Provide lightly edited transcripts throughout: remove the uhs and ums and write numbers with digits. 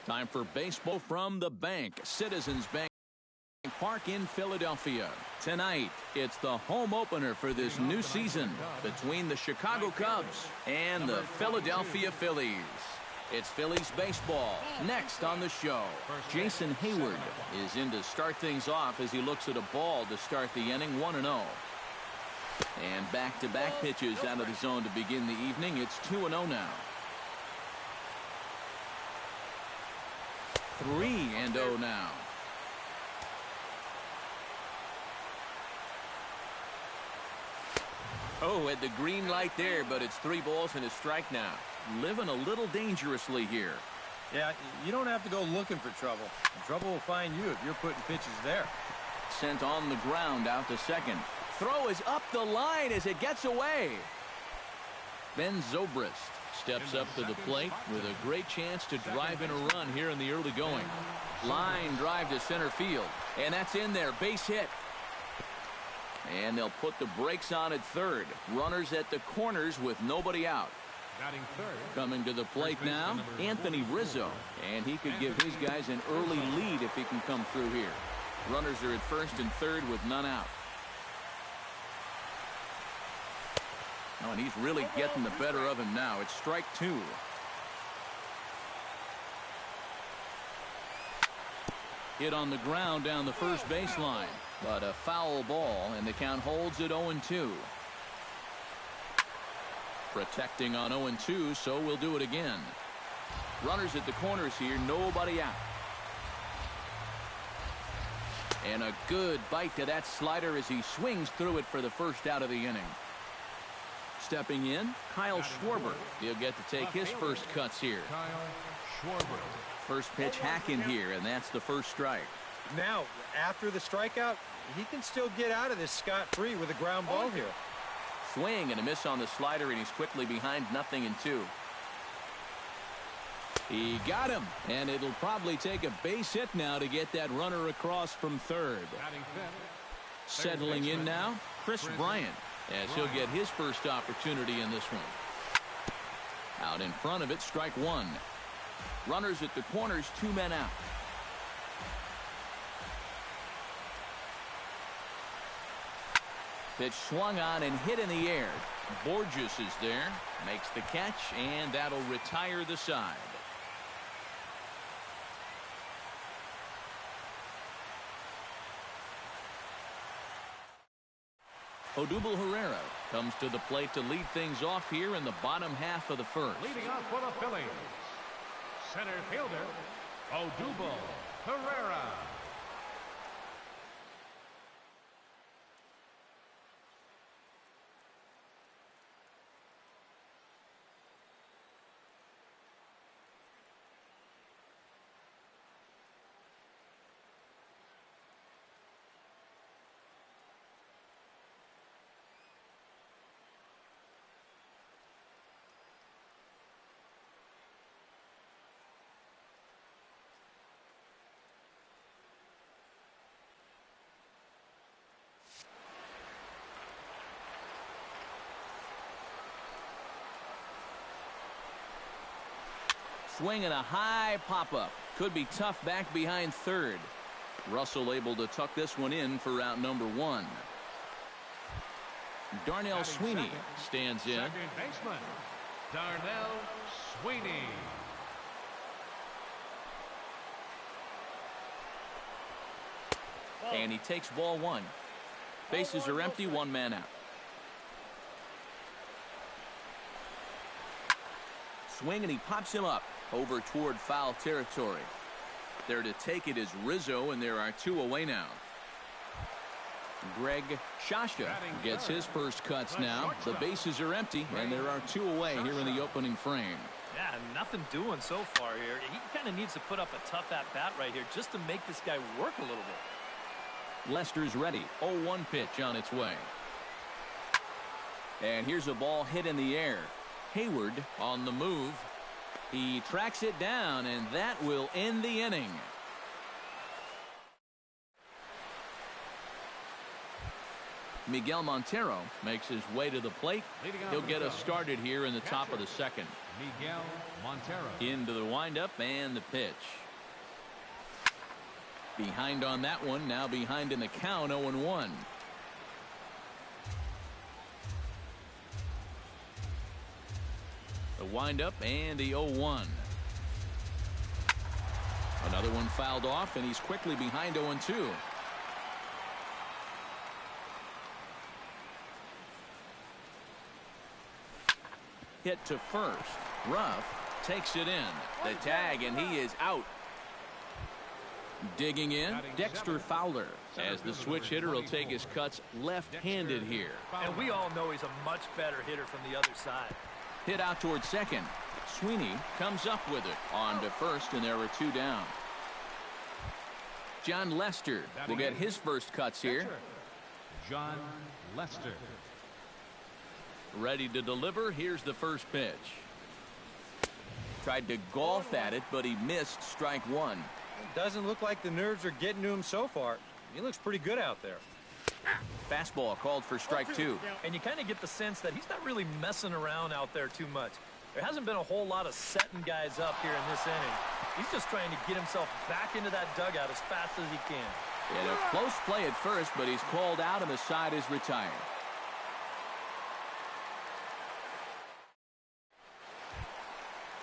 Time for baseball from the bank. Citizens Bank Park in Philadelphia. Tonight, it's the home opener for this new season between the Chicago Cubs and the Philadelphia Phillies. It's Phillies baseball next on the show. Jason Hayward is in to start things off as he looks at a ball to start the inning 1-0. And back-to-back pitches out of the zone to begin the evening. It's 2-0 now. 3-0 now. Oh, at the green light there, but it's 3 balls and a strike now. Living a little dangerously here. Yeah, you don't have to go looking for trouble. Trouble will find you if you're putting pitches there. Sent on the ground out to second. Throw is up the line as it gets away. Ben Zobrist steps up to the plate with a great chance to drive in a run here in the early going. Line drive to center field, and that's in there. Base hit. And they'll put the brakes on at third. Runners at the corners with nobody out. Coming to the plate now, Anthony Rizzo. And he could give his guys an early lead if he can come through here. Runners are at first and third with none out. Oh, and he's really getting the better of him now. It's strike 2. Hit on the ground down the first baseline. But a foul ball, and the count holds at 0-2. Protecting on 0-2, so we'll do it again. Runners at the corners here, nobody out. And a good bite to that slider as he swings through it for the first out of the inning. Stepping in, Kyle Schwarber. He'll get to take his first cuts here. First pitch hacking here, and that's the first strike. Now, after the strikeout, he can still get out of this scot-free with a ground ball here. Swing and a miss on the slider, and he's quickly behind 0-2. He got him, and it'll probably take a base hit now to get that runner across from third. Settling in now, Chris Bryant, as he'll get his first opportunity in this one. Out in front of it, strike 1. Runners at the corners, 2 men out. Pitch swung on and hit in the air. Borges is there, makes the catch, and that'll retire the side. Odubel Herrera comes to the plate to lead things off here in the bottom half of the first. Leading off for the Phillies, center fielder, Odubel Herrera. Swing and a high pop-up. Could be tough back behind third. Russell able to tuck this one in for out number 1. Darnell Sweeney stands in. Second baseman, Darnell Sweeney. And he takes ball 1. Bases are empty, 1 man out. Swing and he pops him up over toward foul territory. There to take it is Rizzo, and there are 2 away now. Greg Shasha gets his first cuts now. The bases are empty, and there are 2 away here in the opening frame. Yeah, nothing doing so far here. He kind of needs to put up a tough at-bat right here just to make this guy work a little bit. Lester's ready. 0-1 pitch on its way. And here's a ball hit in the air. Hayward on the move. He tracks it down, and that will end the inning. Miguel Montero makes his way to the plate. He'll get us started here in the top of the second. Miguel Montero. Into the windup and the pitch. Behind on that one. Now behind in the count, 0-1. The windup and the 0-1. Another one fouled off, and he's quickly behind 0-2. Hit to first. Ruff takes it in. The tag, and he is out. Digging in, Dexter Fowler. As the switch hitter will take his cuts left-handed here. And we all know he's a much better hitter from the other side. Hit out towards second. Sweeney comes up with it. On to first, and there are 2 down. John Lester will get his first cuts here. John Lester. Ready to deliver. Here's the first pitch. Tried to golf at it, but he missed strike 1. Doesn't look like the nerves are getting to him so far. He looks pretty good out there. Fastball called for strike 2. And you kind of get the sense that he's not really messing around out there too much. There hasn't been a whole lot of setting guys up here in this inning. He's just trying to get himself back into that dugout as fast as he can. And a close play at first, but he's called out and the side is retired.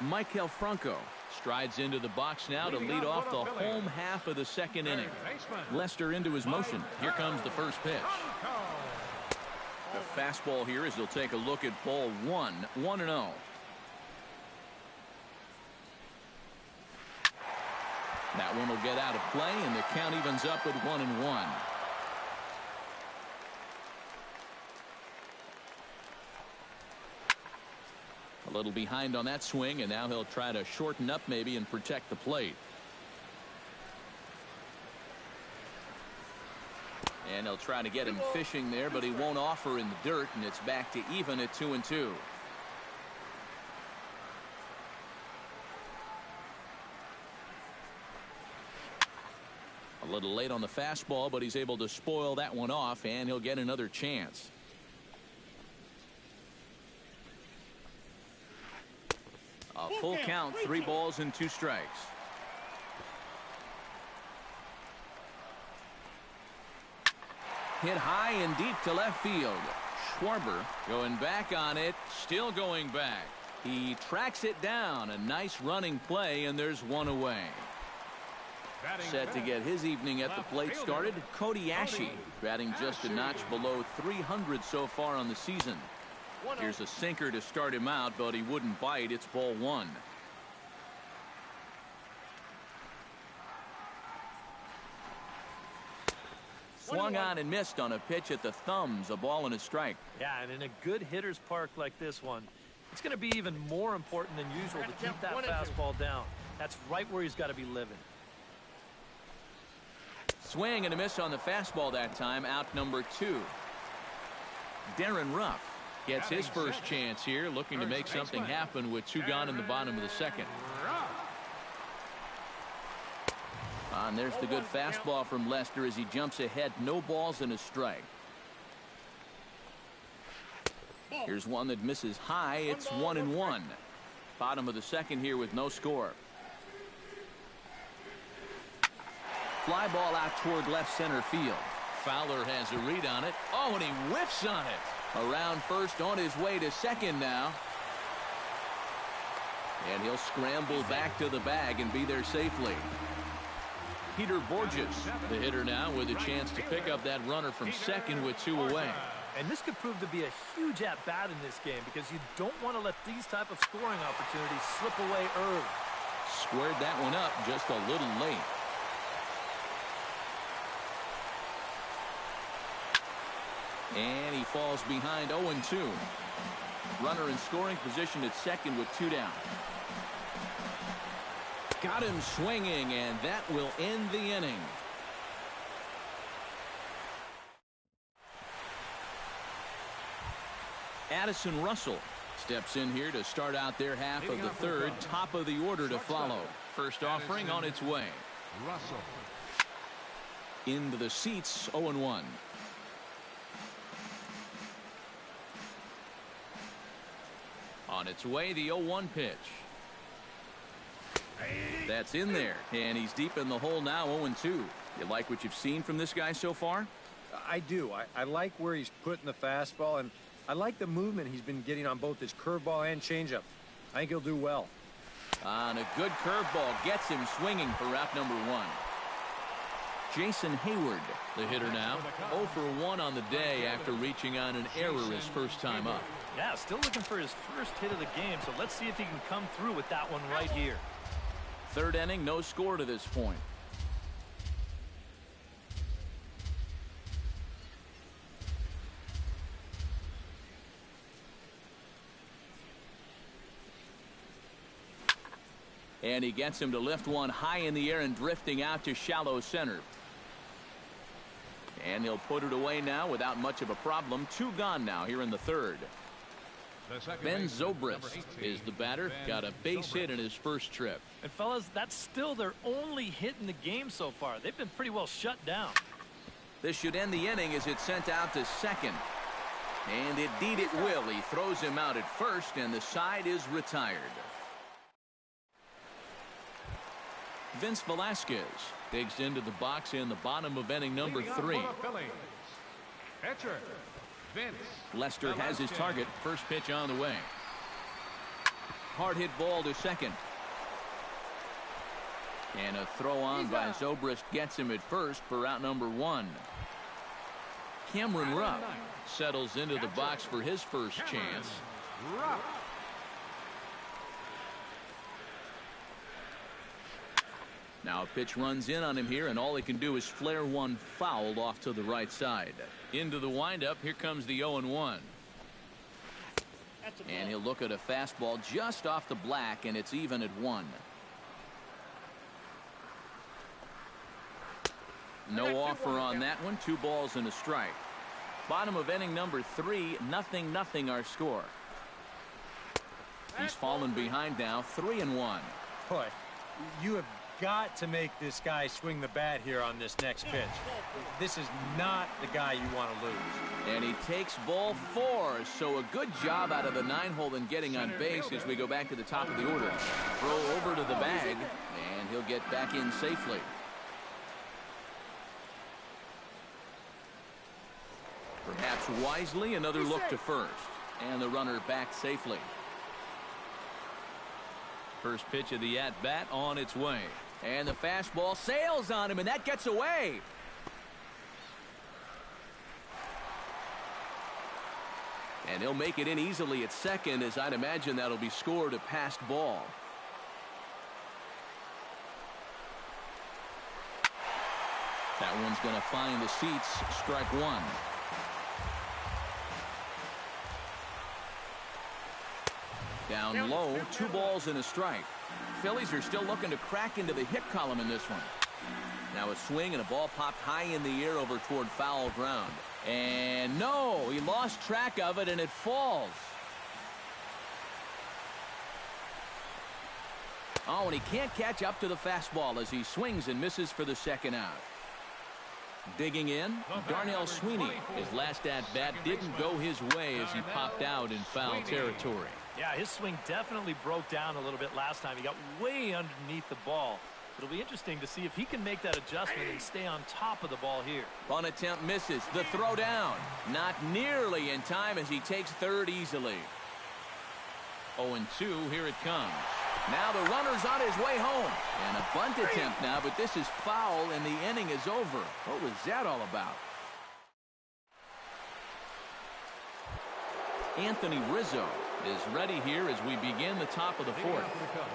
Maikel Franco strides into the box now to lead off the home half of the second inning. Lester into his motion. Here comes the first pitch. The fastball here as he'll take a look at ball 1. 1-0. That one will get out of play, and the count evens up at 1-1. A little behind on that swing, and now he'll try to shorten up maybe and protect the plate. And he'll try to get him fishing there, but he won't offer in the dirt, and it's back to even at 2-2. A little late on the fastball, but he's able to spoil that one off, and he'll get another chance. A full count, 3 balls and 2 strikes. Hit high and deep to left field. Schwarber going back on it, still going back. He tracks it down. A nice running play, and there's one away. Set to get his evening at the plate started, Cody Ashe, batting just a notch below 300 so far on the season. Here's a sinker to start him out, but he wouldn't bite. It's ball 1. Swung on and missed on a pitch at the thumbs. A ball and a strike. Yeah, and in a good hitter's park like this one, it's going to be even more important than usual to keep that fastball down. That's right where he's got to be living. Swing and a miss on the fastball that time. Out number 2. Darren Ruff gets his first chance here, looking to make something happen with 2 gone in the bottom of the second. And there's the good fastball from Lester as he jumps ahead. No balls and a strike. Here's one that misses high. It's 1-1. Bottom of the second here with no score. Fly ball out toward left center field. Fowler has a read on it. Oh, and he whiffs on it. Around first, on his way to second now. And he'll scramble back to the bag and be there safely. Peter Borges, the hitter now, with a chance to pick up that runner from second with 2 away. And this could prove to be a huge at-bat in this game because you don't want to let these type of scoring opportunities slip away early. Squared that one up just a little late. And he falls behind 0-2. Runner in scoring position at second with 2 down. Got him swinging, and that will end the inning. Addison Russell steps in here to start out their half of the third. Top of the order to follow. First offering on its way. Russell. Into the seats, 0-1. On its way, the 0-1 pitch. That's in there, and he's deep in the hole now, 0-2. You like what you've seen from this guy so far? I do. I like where he's putting the fastball, and I like the movement he's been getting on both his curveball and changeup. I think he'll do well. And a good curveball gets him swinging for out number 1. Jason Hayward, the hitter now, 0 for 1 on the day after reaching on an error his first time up. Yeah, still looking for his first hit of the game, so let's see if he can come through with that one right here. Third inning, no score to this point. And he gets him to lift one high in the air and drifting out to shallow center. And he'll put it away now without much of a problem. 2 gone now here in the third. Ben Zobrist is the batter. Got a base hit in his first trip. And fellas, that's still their only hit in the game so far. They've been pretty well shut down. This should end the inning as it's sent out to second. And indeed it will. He throws him out at first, and the side is retired. Vince Velasquez digs into the box in the bottom of inning number 3. Catcher, Vince Lester has his target. First pitch on the way. Hard hit ball to second. And a throw on by Zobrist gets him at first for out number 1. Cameron Rupp settles into the box for his first chance. Now a pitch runs in on him here, and all he can do is flare one foul off to the right side. Into the windup, here comes the 0-1. And he'll look at a fastball just off the black, and it's even at 1. No offer on that one. 2 balls and a strike. Bottom of inning number 3, 0-0 our score. He's fallen behind now, 3-1. Boy, you have got to make this guy swing the bat here on this next pitch. This is not the guy you want to lose. And he takes ball 4, so a good job out of the 9-hole in getting on base as we go back to the top of the order. Throw over to the bag, and he'll get back in safely. Perhaps wisely, another look to first. And the runner back safely. First pitch of the at-bat on its way. And the fastball sails on him, and that gets away. And he'll make it in easily at second, as I'd imagine that'll be scored a passed ball. That one's going to find the seats. Strike 1. Down low, 2 balls and a strike. Phillies are still looking to crack into the hit column in this one. Now a swing and a ball popped high in the air over toward foul ground. And no, he lost track of it and it falls. Oh, and he can't catch up to the fastball as he swings and misses for the second out. Digging in, Darnell Sweeney. His last at-bat didn't go his way as he popped out in foul territory. Yeah, his swing definitely broke down a little bit last time. He got way underneath the ball. It'll be interesting to see if he can make that adjustment and stay on top of the ball here. Bunt attempt misses. The throw down. Not nearly in time as he takes third easily. 0-2, here it comes. Now the runner's on his way home. And a bunt attempt now, but this is foul and the inning is over. What was that all about? Anthony Rizzo is ready here as we begin the top of the 4th.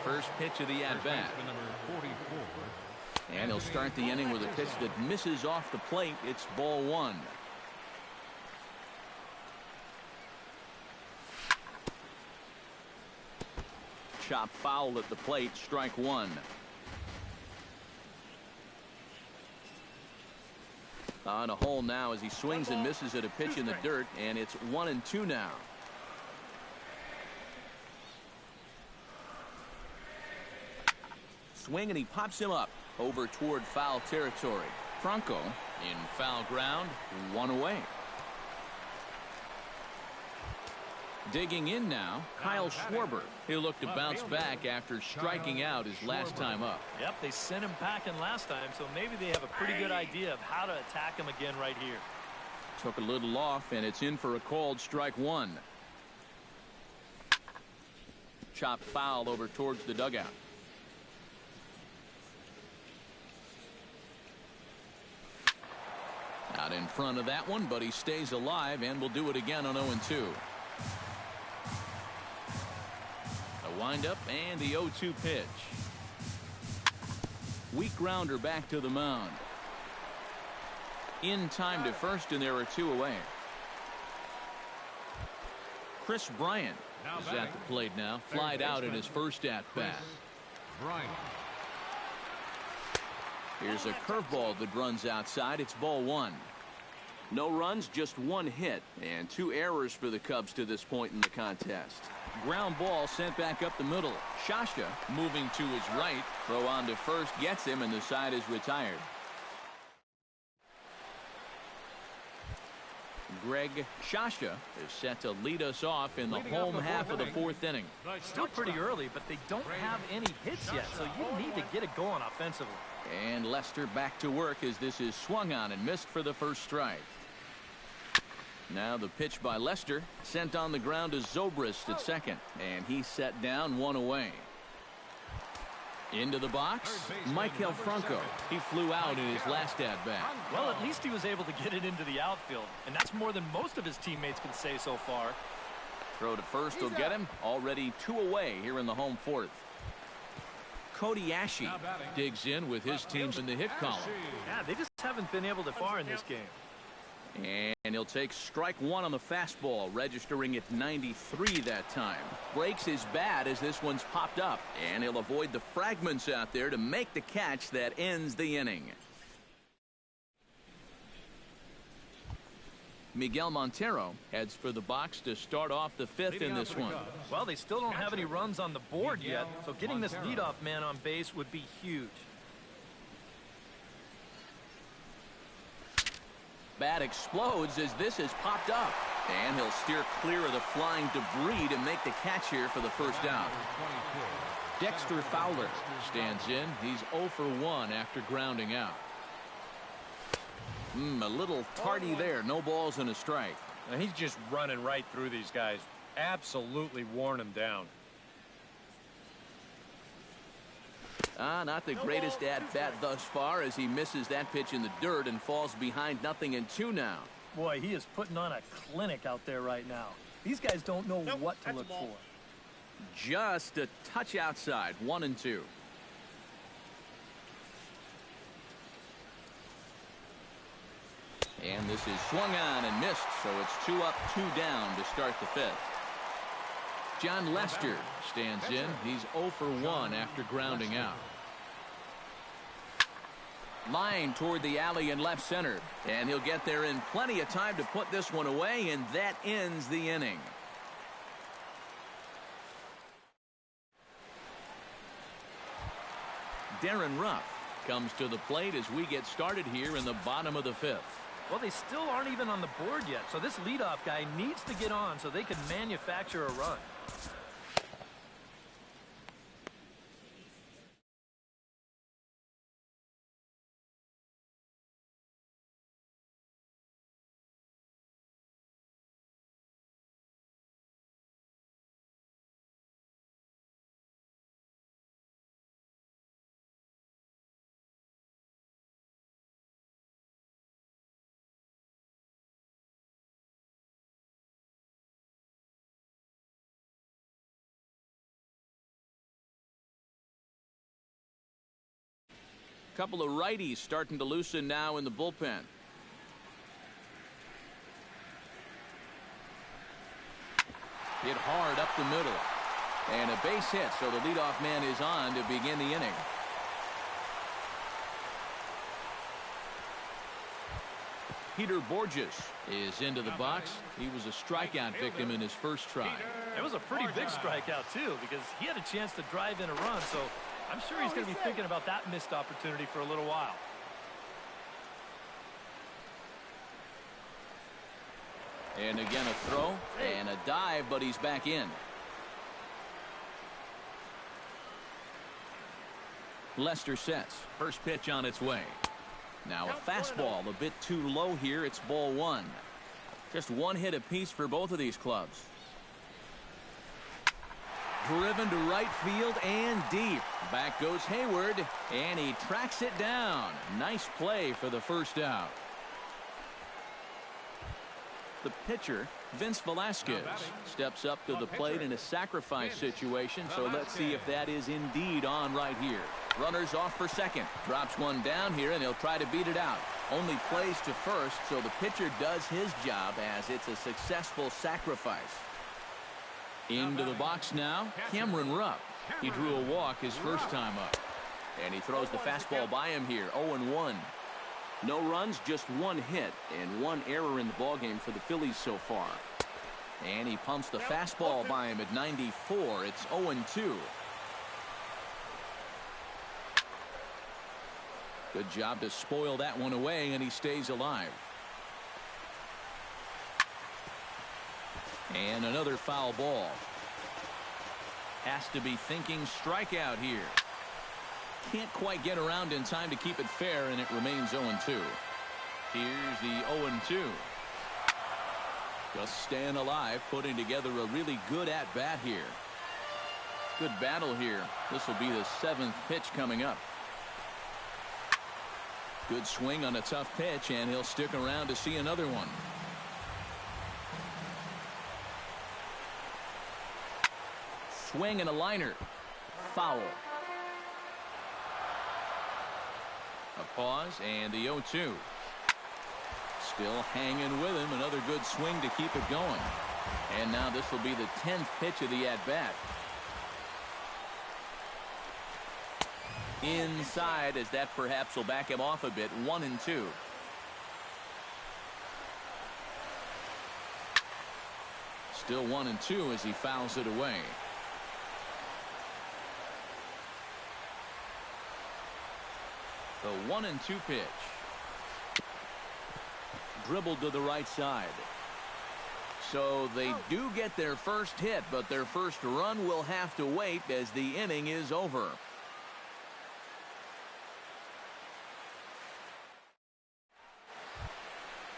First pitch of the at-bat. And he'll start the inning with a pitch that misses off the plate. It's ball 1. Chop foul at the plate. Strike 1. On a hole now as he swings and misses at a pitch in the dirt, and it's 1-2 now. Swing and he pops him up over toward foul territory. Franco in foul ground, 1 away. Digging in now, Kyle Schwarber. He'll look to bounce back after striking out his last time up. Yep, they sent him packing last time, so maybe they have a pretty good idea of how to attack him again right here. Took a little off, and it's in for a called strike one. Chopped foul over towards the dugout. Out in front of that one, but he stays alive and will do it again on 0-2. A windup and the 0-2 pitch. Weak grounder back to the mound. In time to first, and there are two away. Chris Bryant is at the plate now. Flied out in his first at-bat. Here's a curveball that runs outside. It's ball one. No runs, just one hit, and two errors for the Cubs to this point in the contest. Ground ball sent back up the middle. Scioscia moving to his right. Throw on to first gets him, and the side is retired. Greg Scioscia is set to lead us off in the home half of the fourth inning. Still pretty early, but they don't have any hits yet, so you need to get it going offensively. And Lester back to work as this is swung on and missed for the first strike. Now the pitch by Lester, sent on the ground to Zobrist at second, and he's set down, one away. Into the box, Maikel Franco. He flew out in his last at-bat. Well, at least he was able to get it into the outfield, and that's more than most of his teammates can say so far. Throw to first will get him. Already two away here in the home fourth. Cody Asche digs in with his teams in the hit column. Yeah, they just haven't been able to far in this game. And he'll take strike one on the fastball, registering at 93 that time. Breaks his bat as this one's popped up, and he'll avoid the fragments out there to make the catch that ends the inning. Miguel Montero heads for the box to start off the fifth in this one. Well, they still don't have any runs on the board yet, so getting this leadoff man on base would be huge. Bat explodes as this is popped up, and he'll steer clear of the flying debris to make the catch here for the first out. Dexter Fowler stands in. He's 0 for 1 after grounding out. A little tardy there. No balls and a strike. And he's just running right through these guys. Absolutely worn them down. Not the greatest at-bat thus far as he misses that pitch in the dirt and falls behind 0-2 now. Boy, he is putting on a clinic out there right now. These guys don't know what to look for. Just a touch outside, 1-2. And this is swung on and missed, so it's 2 up, 2 down to start the fifth. John Lester stands in. He's 0 for 1 after grounding out. Line toward the alley in left center, and he'll get there in plenty of time to put this one away, and that ends the inning. Darren Ruff comes to the plate as we get started here in the bottom of the fifth. Well, they still aren't even on the board yet, so this leadoff guy needs to get on so they can manufacture a run. Couple of righties starting to loosen now in the bullpen. Hit hard up the middle. And a base hit, so the leadoff man is on to begin the inning. Peter Borges is into the box. He was a strikeout victim in his first try. It was a pretty big strikeout, too, because he had a chance to drive in a run, so I'm sure he's going to be thinking about that missed opportunity for a little while. And again a throw and a dive, but he's back in. Lester sets. First pitch on its way. Now a fastball a bit too low here. It's ball one. Just one hit apiece for both of these clubs. Driven to right field and deep. Back goes Hayward, and he tracks it down. Nice play for the first out. The pitcher, Vince Velasquez, steps up to the plate in a sacrifice situation, so let's see if that is indeed on right here. Runners off for second. Drops one down here, and he'll try to beat it out. Only plays to first, so the pitcher does his job as it's a successful sacrifice. Into the box now, Cameron Rupp. He drew a walk his first time up. And he throws the fastball by him here, 0-1. No runs, just one hit, and one error in the ballgame for the Phillies so far. And he pumps the fastball by him at 94. It's 0-2. Good job to spoil that one away, and he stays alive. And another foul ball. Has to be thinking strikeout here. Can't quite get around in time to keep it fair, and it remains 0-2. Here's the 0-2. Just staying alive, putting together a really good at-bat here. Good battle here. This will be the 7th pitch coming up. Good swing on a tough pitch, and he'll stick around to see another one. Swing and a liner. Foul. A pause and the 0-2. Still hanging with him. Another good swing to keep it going. And now this will be the 10th pitch of the at-bat. Inside, as that perhaps will back him off a bit. 1-2. Still 1-2 as he fouls it away. The 1-2 pitch. Dribbled to the right side. So they do get their first hit, but their first run will have to wait as the inning is over.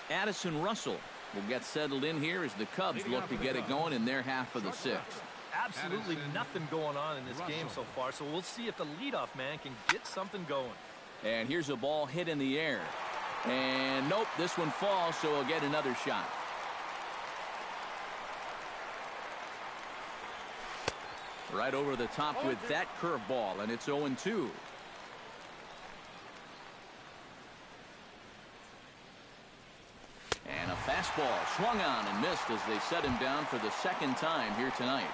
Addison Russell will get settled in here as the Cubs look to get it going in their half of the 6th. Absolutely nothing going on in this game so far, so we'll see if the leadoff man can get something going. And here's a ball hit in the air. And nope, this one falls, so he'll get another shot. Right over the top with that curveball, and it's 0-2. And a fastball swung on and missed as they set him down for the second time here tonight.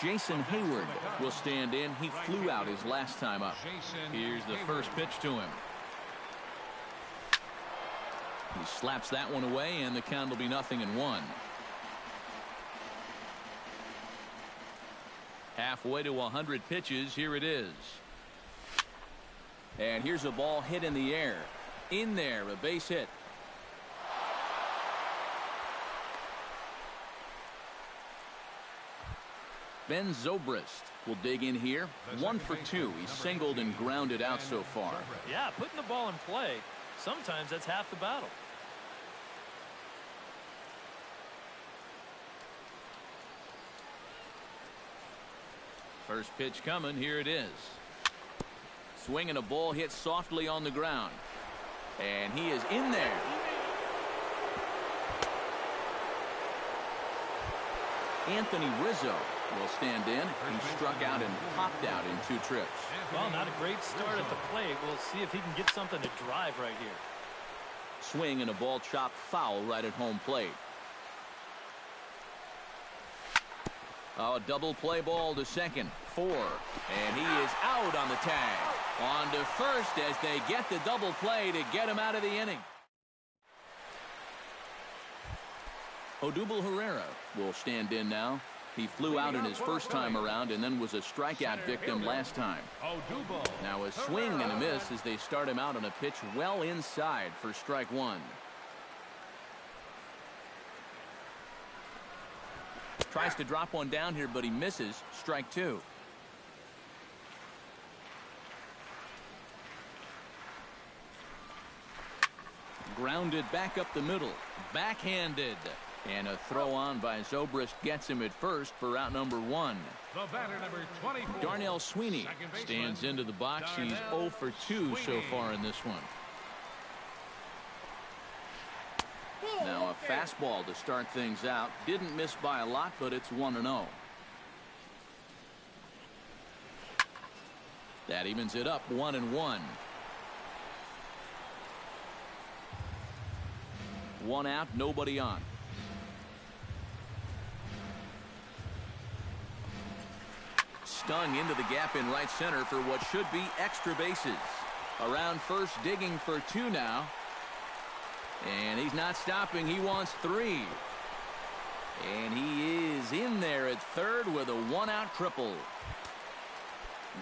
Jason Hayward will stand in. He flew out his last time up. Here's the first pitch to him. He slaps that one away, and the count will be 0-1. Halfway to 100 pitches. Here it is. And here's a ball hit in the air. In there, a base hit. Ben Zobrist will dig in here. 1 for 2. He's singled and grounded out so far. Yeah, putting the ball in play, sometimes that's half the battle. First pitch coming. Here it is. Swinging a ball hit softly on the ground. And he is in there. Anthony Rizzo will stand in. He struck out and popped out in 2 trips. Well, not a great start at the plate. We'll see if he can get something to drive right here. Swing and a ball chopped foul right at home plate. A double play ball to second. 4. And he is out on the tag. On to first as they get the double play to get him out of the inning. Odubel Herrera will stand in now. He flew out in his first time around and then was a strikeout victim last time. Now a swing and a miss as they start him out on a pitch well inside for strike 1. Tries to drop one down here, but he misses. Strike two. Grounded back up the middle. Backhanded. And a throw on by Zobrist gets him at first for out number one. The batter, number 24. Darnell Sweeney stands into the box. He's 0 for 2 so far in this one. Now a fastball to start things out. Didn't miss by a lot, but it's 1-0. That evens it up 1-1. One out, nobody on. Stung into the gap in right center for what should be extra bases. Around first, digging for two now. And he's not stopping. He wants three. And he is in there at third with a one-out triple.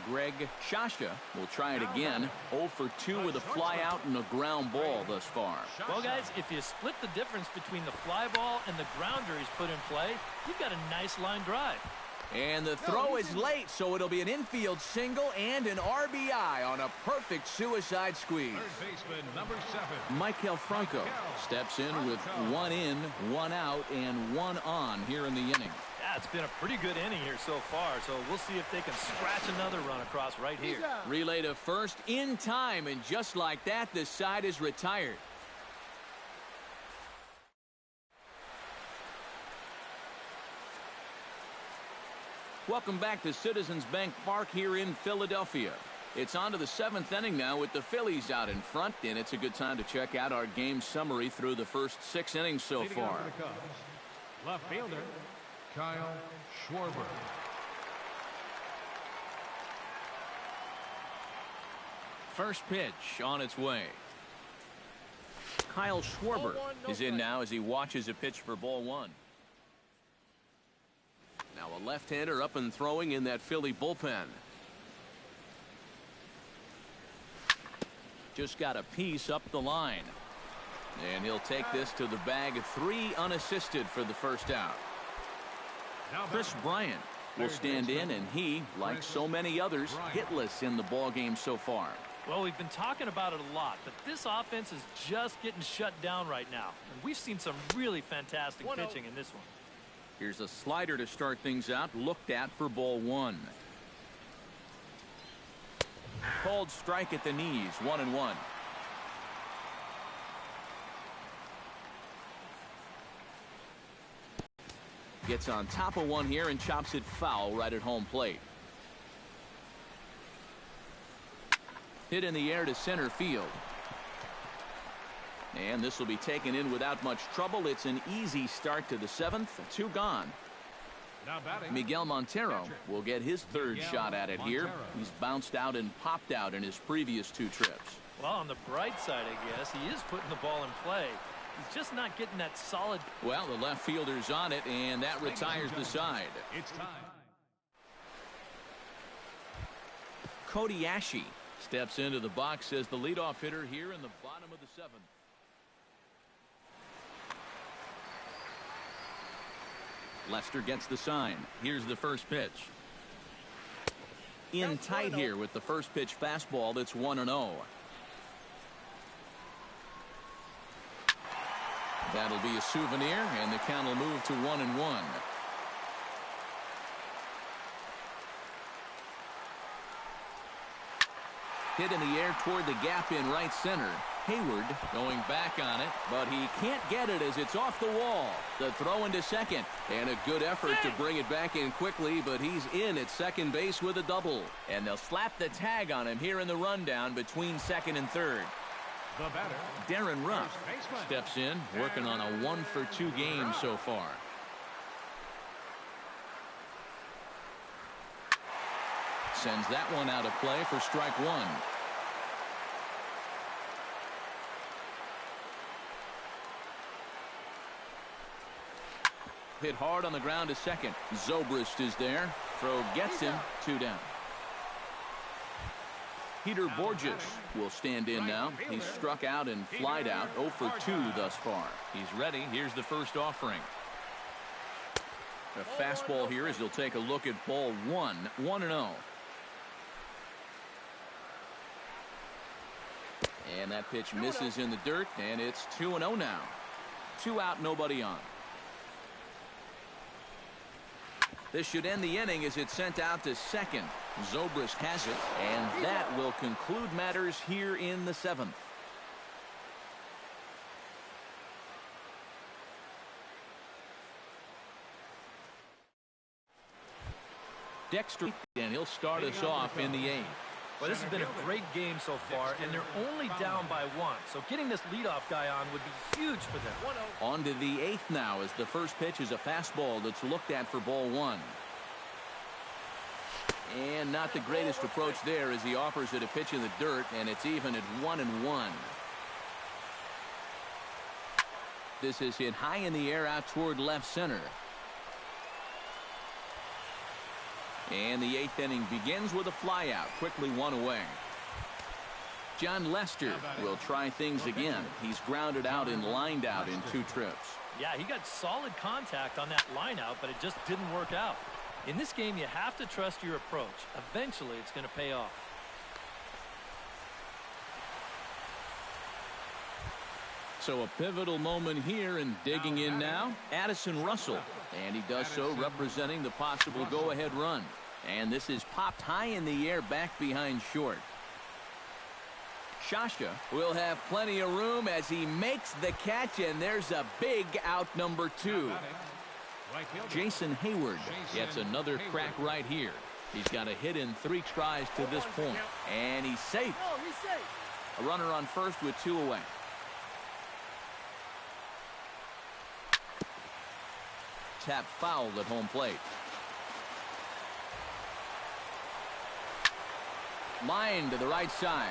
Greg Shasha will try it again. 0 for 2 with a fly out and a ground ball thus far. Well, guys, if you split the difference between the fly ball and the grounder he's put in play, you've got a nice line drive. And the throw is late, so it'll be an infield single and an RBI on a perfect suicide squeeze. Third baseman, number 7. Michael Franco steps in with 1 in, 1 out, and 1 on here in the inning. Yeah, it's been a pretty good inning here so far, so we'll see if they can scratch another run across right here. Relay to first in time, and just like that, the side is retired. Welcome back to Citizens Bank Park here in Philadelphia. It's on to the 7th inning now with the Phillies out in front, and it's a good time to check out our game summary through the first 6 innings so far. Left fielder, Kyle Schwarber. First pitch on its way. Kyle Schwarber is in now as he watches a pitch for ball one. Now a left-hander up and throwing in that Philly bullpen. Just got a piece up the line. And he'll take this to the bag. 3 unassisted for the first out. Chris Bryant will stand in, and he, like so many others, hitless in the ball game so far. Well, we've been talking about it a lot, but this offense is just getting shut down right now. And we've seen some really fantastic pitching in this one. Here's a slider to start things out, looked at for ball one. Called strike at the knees, 1-1. Gets on top of one here and chops it foul right at home plate. Hit in the air to center field. And this will be taken in without much trouble. It's an easy start to the 7th. 2 gone. Miguel Montero will get his 3rd shot at it here. He's bounced out and popped out in his previous 2 trips. Well, on the bright side, I guess, he is putting the ball in play. He's just not getting that solid. Well, the left fielder's on it, and that retires the side. It's time. Cody Ashe steps into the box as the leadoff hitter here in the bottom of the 7th. Lester gets the sign. Here's the first pitch. In tight here with the first pitch fastball. That's 1-0. That'll be a souvenir, and the count will move to 1-1. Hit in the air toward the gap in right center. Hayward going back on it, but he can't get it as it's off the wall. The throw into second, and a good effort to bring it back in quickly, but he's in at second base with a double. And they'll slap the tag on him here in the rundown between second and third. The batter, Darren Ruff steps in, working on a 1-for-2 game so far. Sends that one out of play for strike one. Hit hard on the ground to second. Zobrist is there. Throw gets him. 2 down. Peter Borges will stand in now. He's struck out and flied out. 0 for 2 thus far. He's ready. Here's the first offering. A fastball here as he'll take a look at ball one. 1-0. And that pitch misses in the dirt, and it's 2-0 now. 2 out, nobody on. This should end the inning as it's sent out to second. Zobrist has it, and that will conclude matters here in the 7th. Dexter, and he'll start us off in the 8th. Well, this has been a great game so far, and they're only down by 1. So getting this leadoff guy on would be huge for them. On to the 8th now as the first pitch is a fastball that's looked at for ball 1. And not the greatest approach there as he offers it a pitch in the dirt, and it's even at 1-1. This is hit high in the air out toward left center. And the 8th inning begins with a flyout, quickly 1 away. John Lester will try things again. He's grounded out and lined out in 2 trips. Yeah, he got solid contact on that line out, but it just didn't work out. In this game, you have to trust your approach. Eventually, it's going to pay off. So a pivotal moment here, and digging in now, Addison Russell. And he does so representing the possible go-ahead run. And this is popped high in the air back behind short. Shasha will have plenty of room as he makes the catch, and there's a big out number 2. Jason Hayward gets another crack right here. He's got a hit in 3 tries to this point, and he's safe. A runner on first with 2 away. Tap foul at home plate. Line to the right side,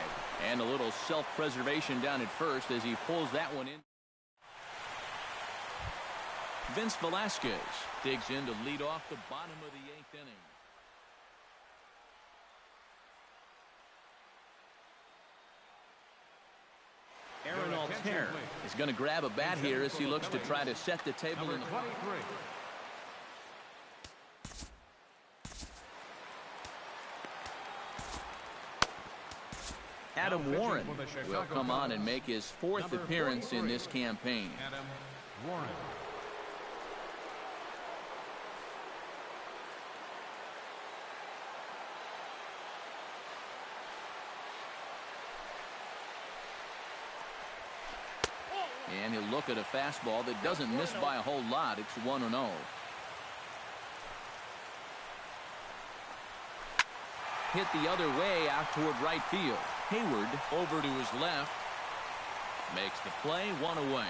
and a little self-preservation down at first as he pulls that one in. Vince Velasquez digs in to lead off the bottom of the 8th inning. Aaron Altair is going to grab a bat here as he looks to try to set the table in the 23. Adam Warren will come on and make his 4th appearance in this campaign. Adam Warren. And he'll look at a fastball that doesn't miss by a whole lot. It's 1-0. Hit the other way out toward right field. Hayward over to his left. Makes the play, 1 away.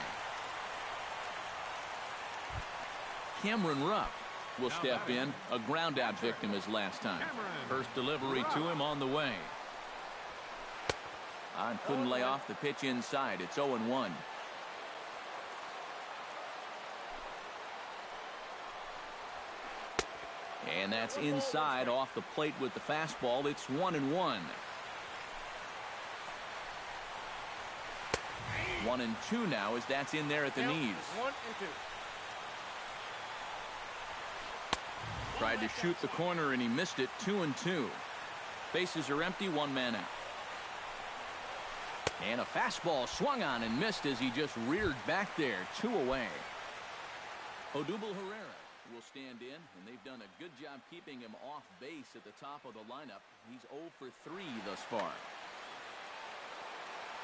Cameron Rupp will step in. A ground out victim as last time. First delivery to him on the way. Couldn't lay off the pitch inside. It's 0-1. And that's inside off the plate with the fastball. It's 1-1. 1-2 now as that's in there at the knees. 1-2. Tried to shoot the corner and he missed it. 2-2. Bases are empty. 1 man out. And a fastball swung on and missed as he just reared back there. 2 away. Odubel Herrera will stand in, and they've done a good job keeping him off base at the top of the lineup. He's 0 for 3 thus far.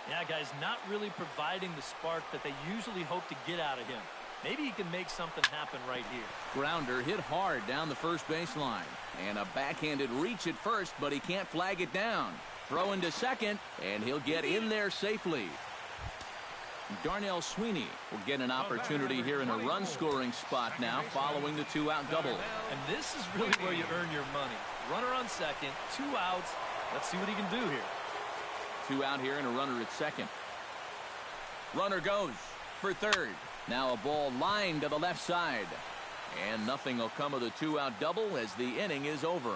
Yeah, guys, not really providing the spark that they usually hope to get out of him. Maybe he can make something happen right here. Grounder hit hard down the first baseline. And a backhanded reach at first, but he can't flag it down. Throw into second, and he'll get in there safely. Darnell Sweeney will get an opportunity here in a run-scoring spot now following the 2-out double. And this is really where you earn your money. Runner on second, 2 outs. Let's see what he can do here. 2 out here and a runner at second. Runner goes for third. Now a ball lined to the left side. And nothing will come of the 2-out double as the inning is over.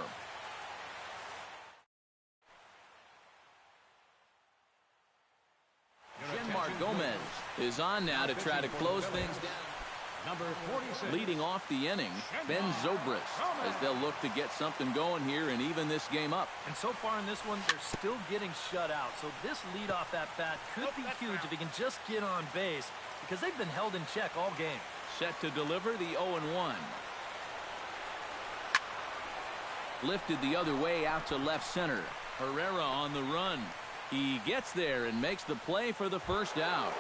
Genmar Gomez is on now to try to close things down. number 46. Leading off the inning, Ben Zobrist, as they'll look to get something going here and even this game up. And so far in this one, they're still getting shut out. So this leadoff at bat could be huge if he can just get on base, because they've been held in check all game. Set to deliver the 0-1. Lifted the other way out to left center. Herrera on the run. He gets there and makes the play for the first out.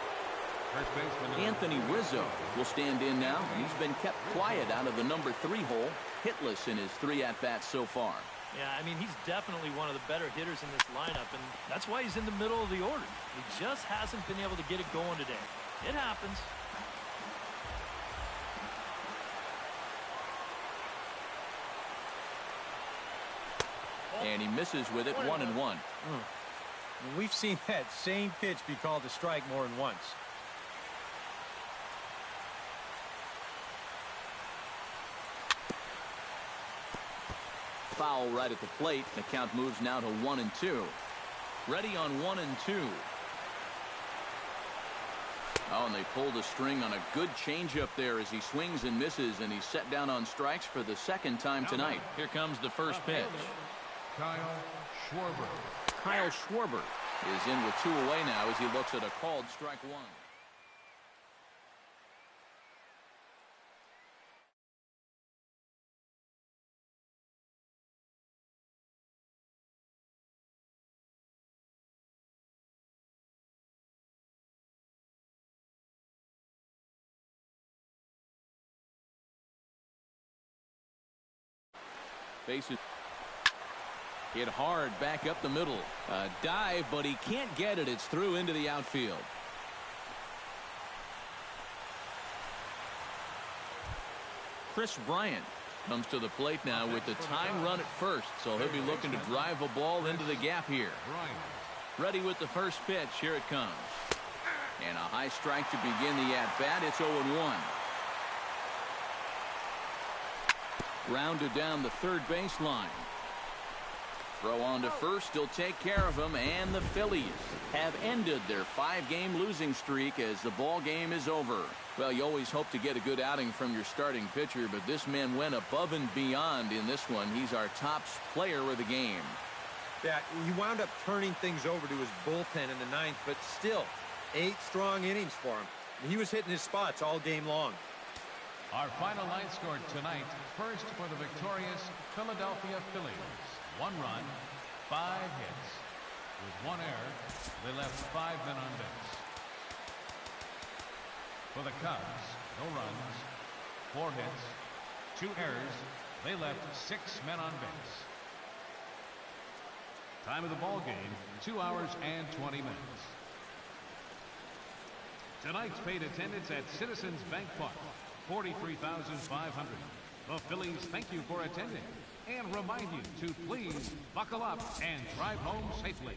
First baseman Anthony Rizzo will stand in now. He's been kept quiet out of the number 3 hole, hitless in his 3 at-bats so far. Yeah, I mean, he's definitely one of the better hitters in this lineup, and that's why he's in the middle of the order. He just hasn't been able to get it going today. It happens. And he misses with it, 1-1. We've seen that same pitch be called a strike more than once. Foul right at the plate. The count moves now to 1-2. Ready on 1-2. Oh, and they pulled a string on a good changeup there as he swings and misses, and he's set down on strikes for the second time tonight. Here comes the first pitch. Kyle Schwarber. Kyle Schwarber is in with 2 away now as he looks at a called strike 1. Bases hit hard back up the middle. A dive, but he can't get it. It's through into the outfield. Chris Bryant comes to the plate now with the tying run at first, so he'll be looking to drive a ball into the gap here. Ready with the first pitch. Here it comes. And a high strike to begin the at-bat. It's 0-1. Rounded down the third baseline. Throw on to first. He'll take care of him, and the Phillies have ended their 5-game losing streak as the ball game is over. Well, you always hope to get a good outing from your starting pitcher, but this man went above and beyond in this one. He's our top player of the game. Yeah, he wound up turning things over to his bullpen in the 9th, but still, 8 strong innings for him. He was hitting his spots all game long. Our final line score tonight, first for the victorious Philadelphia Phillies. 1 run, 5 hits. With 1 error, they left 5 men on base. For the Cubs, no runs, 4 hits, 2 errors. They left 6 men on base. Time of the ball game, 2 hours and 20 minutes. Tonight's paid attendance at Citizens Bank Park, 43,500. The Phillies thank you for attending and remind you to please buckle up and drive home safely.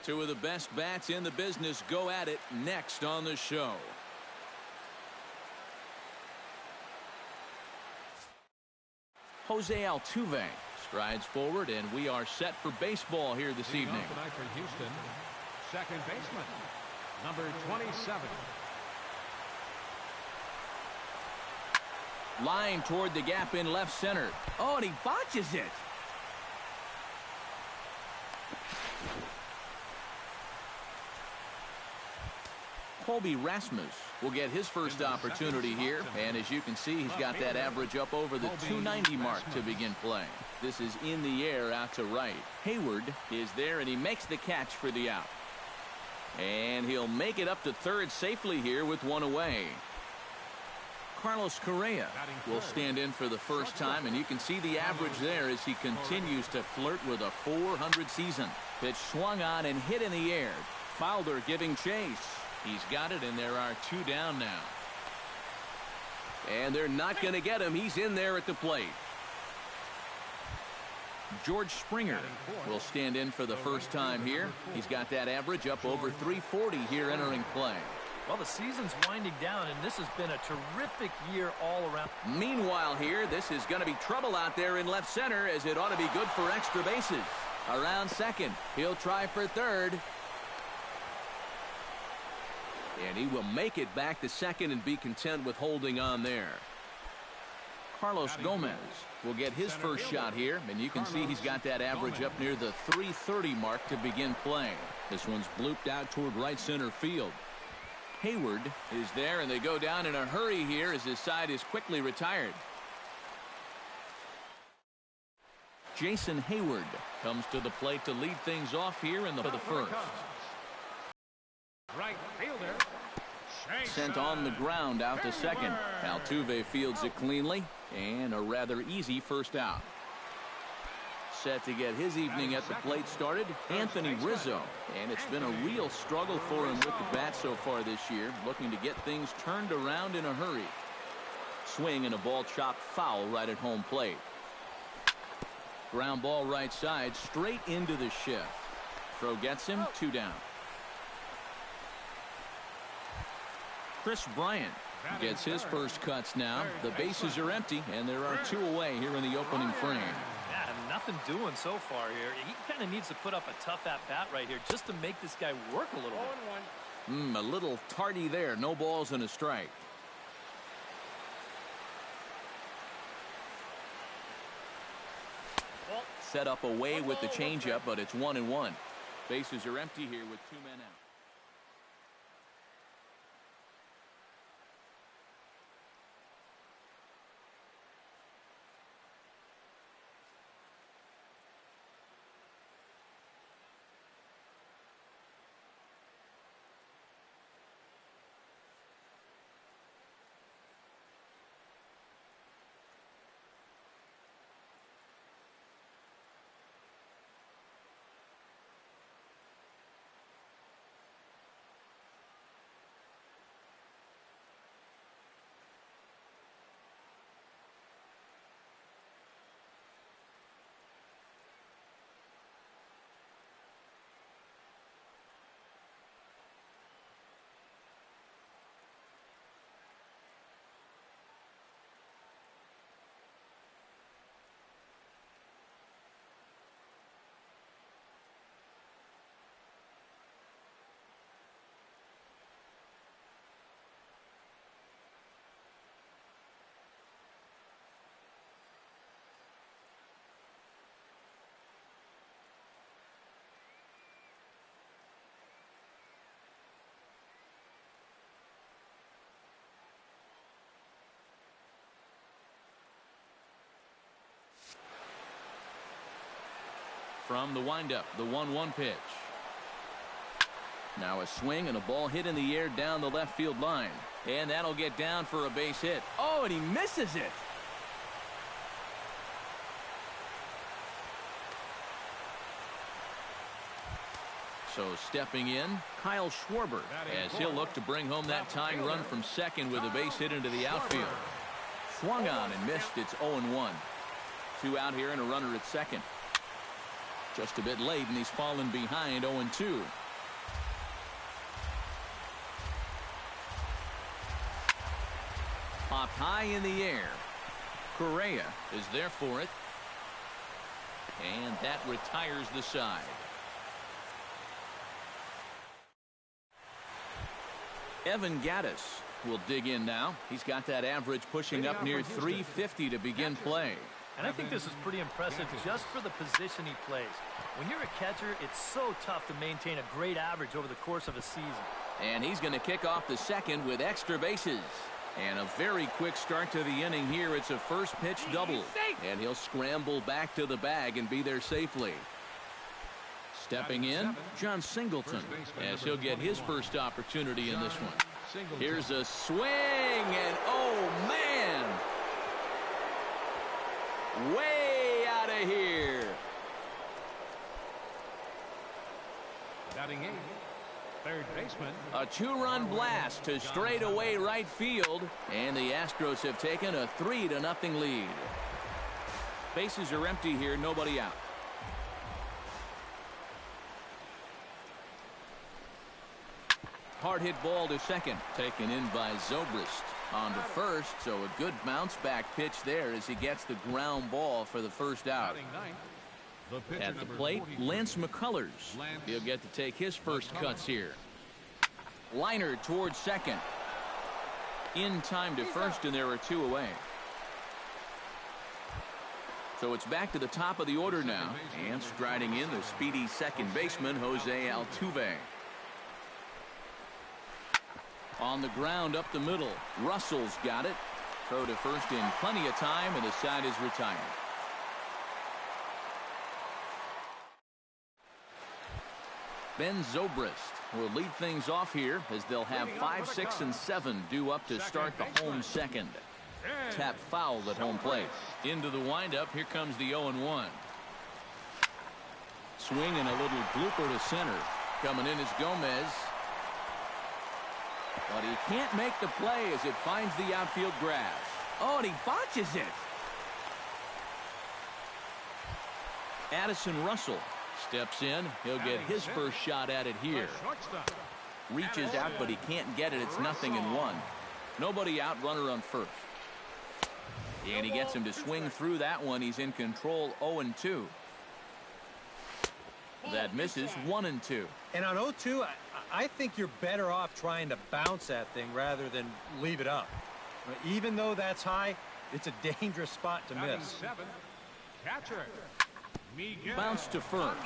Two of the best bats in the business go at it next on the show. Jose Altuve strides forward, and we are set for baseball here this evening. Tonight for Houston, second baseman, number 27. Line toward the gap in left center. Oh, and he botches it. Colby Rasmus will get his first opportunity here, and as you can see, he's got that average up over the 290 mark to begin play. This is in the air out to right. Hayward is there, and he makes the catch for the out. And he'll make it up to third safely here with one away. Carlos Correa will stand in for the first time, and you can see the average there as he continues to flirt with a .400 season. Pitch swung on and hit in the air. Fowler giving chase. He's got it, and there are two down now. And they're not going to get him. He's in there at the plate. George Springer will stand in for the first time here. He's got that average up over 340 here entering play. Well, the season's winding down, and this has been a terrific year all around. Meanwhile here, this is going to be trouble out there in left center, as it ought to be good for extra bases. Around second. He'll try for third. And he will make it back to second and be content with holding on there. Carlos Gomez will get his first shot here, and you can see he's got that average up near the 330 mark to begin playing. This one's blooped out toward right center field. Hayward is there, and they go down in a hurry here as his side is quickly retired. Jason Hayward comes to the plate to lead things off here in the first. Right fielder. Sent on the ground out to second. Altuve fields it cleanly, and a rather easy first out. Set to get his evening at the plate started, Anthony Rizzo. And it's been a real struggle for him with the bat so far this year, looking to get things turned around in a hurry. Swing and a ball chopped foul right at home plate. Ground ball right side, straight into the shift. Throw gets him, two down. Chris Bryant gets his first cuts now. The bases are empty, and there are two away here in the opening frame. Yeah, nothing doing so far here. He kind of needs to put up a tough at-bat right here just to make this guy work a little bit. A little tardy there. No balls and a strike. Set up away with the changeup, but it's 1-1. Bases are empty here with two men out. From the windup, the 1-1 pitch. Now a swing and a ball hit in the air down the left field line. And that'll get down for a base hit. Oh, and he misses it. So stepping in, Kyle Schwarber, as he'll look to bring home that tying run from second with a base hit into the outfield. Swung on and missed. It's 0-1. Two out here and a runner at second. Just a bit late, and he's fallen behind 0-2. Popped high in the air. Correa is there for it. And that retires the side. Evan Gattis will dig in now. He's got that average pushing up near 350 to begin play. And I think this is pretty impressive just for the position he plays. When you're a catcher, it's so tough to maintain a great average over the course of a season. And he's going to kick off the second with extra bases. And a very quick start to the inning here. It's a first pitch double. And he'll scramble back to the bag and be there safely. Stepping in, John Singleton, as he'll get his first opportunity in this one. Here's a swing, and oh, man! Way out of here. Batting 8, third baseman. A two-run blast to straightaway right field, and the Astros have taken a 3-0 lead. Bases are empty here, nobody out. Hard hit ball to second, taken in by Zobrist. On to first, so a good bounce back pitch there as he gets the ground ball for the first out. At the plate, Lance McCullers. He'll get to take his first cuts here. Liner towards second. In time to first, and there are two away. So it's back to the top of the order now. And striding in, the speedy second baseman, Jose Altuve. On the ground up the middle. Russell's got it. Throw to first in plenty of time, and the side is retired. Ben Zobrist will lead things off here as they'll have 5, 6, and 7 due up to start the home second. Tap foul at home plate. Into the windup. Here comes the 0-1. Swing and a little blooper to center. Coming in is Gomez. But he can't make the play as it finds the outfield grass. Oh, and he botches it. Addison Russell steps in. He'll get his first shot at it here. Reaches out, but he can't get it. It's 0-1. Nobody out, runner on first. And he gets him to swing through that one. He's in control, 0-2. That misses, 1-2. And on 0-2, I think you're better off trying to bounce that thing rather than leave it up. Even though that's high, it's a dangerous spot to miss. Catcher. Bounce to first.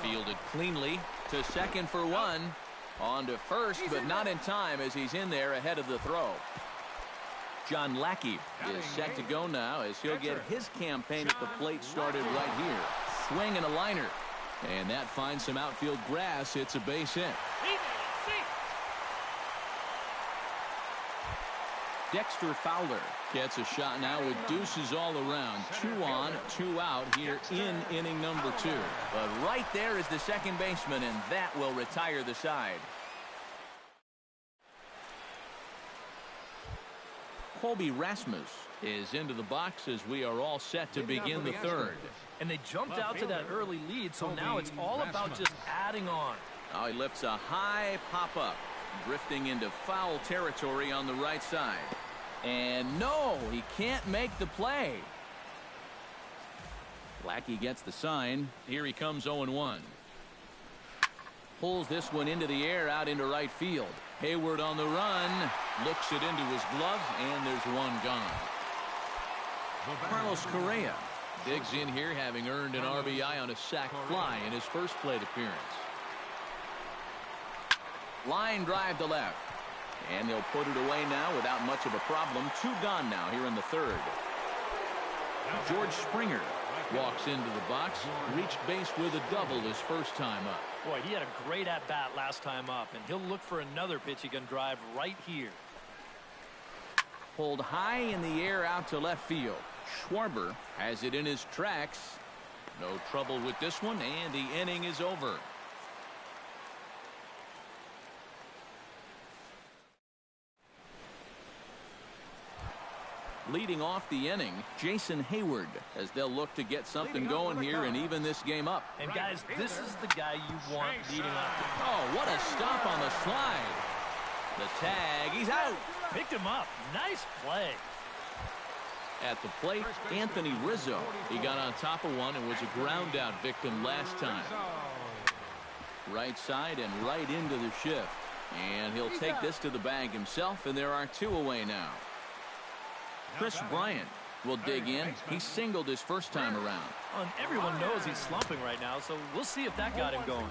Fielded cleanly to second for one. On to first, but not in time as he's in there ahead of the throw. John Lackey is set to go now as he'll get his campaign at the plate started right here. Swing and a liner. And that finds some outfield grass. It's a base hit. Dexter Fowler gets a shot now with deuces all around. 2 on, 2 out here in inning number 2. But right there is the second baseman, and that will retire the side. Colby Rasmus is into the box as we are all set to begin the third. And they jumped out to that early lead, so now it's all about just adding on. Now he lifts a high pop-up, drifting into foul territory on the right side. And no, he can't make the play. Lackey gets the sign. Here he comes, 0-1. Pulls this one into the air out into right field. Hayward on the run. Looks it into his glove, and there's one gone. Carlos Correa digs in here, having earned an RBI on a sac fly in his first plate appearance. Line drive to left. And they'll put it away now without much of a problem. 2 gone now here in the third. George Springer walks into the box. Reached base with a double his first time up. Boy, he had a great at-bat last time up, and he'll look for another pitch he can drive right here. Pulled high in the air out to left field. Schwarber has it in his tracks. No trouble with this one, and the inning is over. Leading off the inning, Jason Hayward, as they'll look to get something going here and even this game up. And guys, this is the guy you want leading off. Oh, what a stop on the slide. The tag, he's out. Picked him up. Nice play. At the plate, Anthony Rizzo. He got on top of one and was a ground out victim last time. Right side and right into the shift. And he'll take this to the bag himself, and there are 2 away now. Chris Bryant will dig in. He singled his first time around. And everyone knows he's slumping right now, so we'll see if that got him going.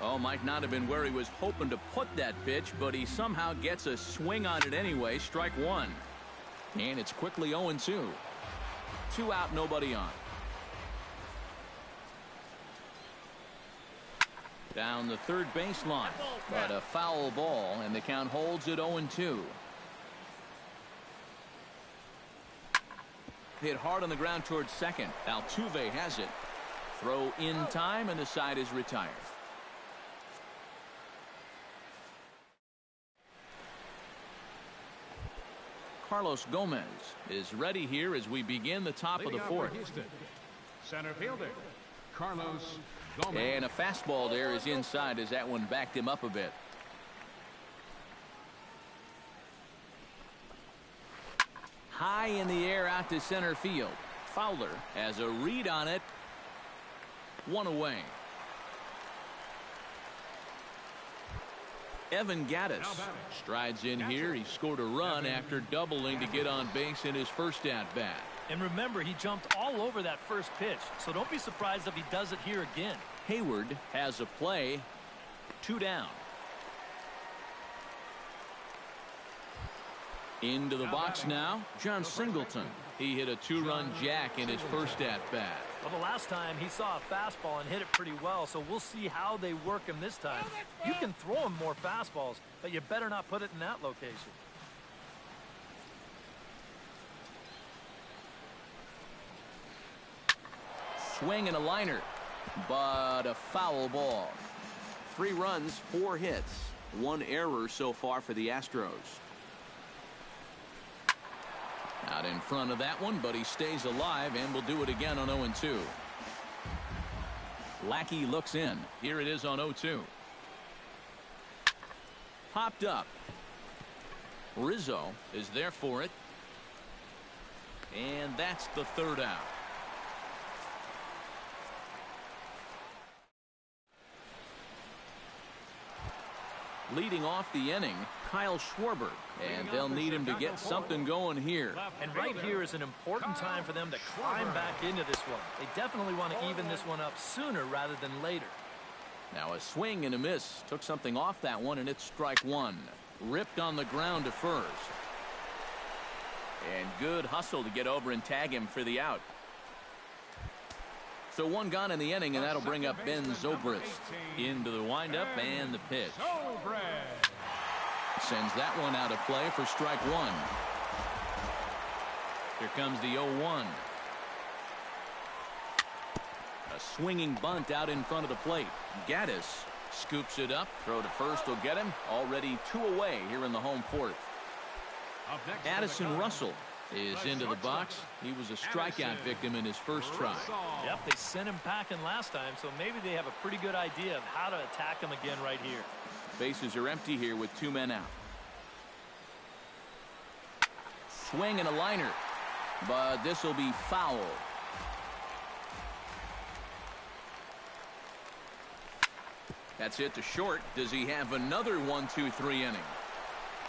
Oh, might not have been where he was hoping to put that pitch, but he somehow gets a swing on it anyway. Strike 1. And it's quickly 0-2. 2 out, nobody on. Down the third baseline, but a foul ball, and the count holds at 0-2. Hit hard on the ground towards second. Altuve has it. Throw in time, and the side is retired. Carlos Gomez is ready here as we begin the top of the fourth. Center fielder, Carlos Gomez. And a fastball there is inside as that one backed him up a bit. High in the air out to center field. Fowler has a read on it. 1 away. Evan Gattis strides in here. He scored a run after doubling to get on base in his first at-bat. And remember, he jumped all over that first pitch, so don't be surprised if he does it here again. Hayward has a play. 2 down. Into the box now, John Singleton. He hit a 2-run jack in his first at-bat. Well, the last time he saw a fastball and hit it pretty well, so we'll see how they work him this time. You can throw him more fastballs, but you better not put it in that location. Swing and a liner, but a foul ball. 3 runs, 4 hits, 1 error so far for the Astros. Out in front of that one, but he stays alive and will do it again on 0-2. Lackey looks in. Here it is on 0-2. Popped up. Rizzo is there for it. And that's the 3rd out. Leading off the inning, Kyle Schwarber, and they'll need him to get something going here. And right here is an important time for them to climb back into this one. They definitely want to even this one up sooner rather than later. Now a swing and a miss. Took something off that one, and it's strike 1. Ripped on the ground to first. And good hustle to get over and tag him for the out. So 1 gone in the inning, and that'll bring up Ben Zobrist into the windup and the pitch. Sends that one out of play for strike 1. Here comes the 0-1. A swinging bunt out in front of the plate. Gattis scoops it up. Throw to first will get him. Already 2 away here in the home 4th. Addison Russell is into the box. He was a strikeout victim in his first try. Yep, they sent him packing last time, so maybe they have a pretty good idea of how to attack him again right here. Bases are empty here with 2 men out. Swing and a liner, but this will be foul. That's it to short. Does he have another 1-2-3 inning?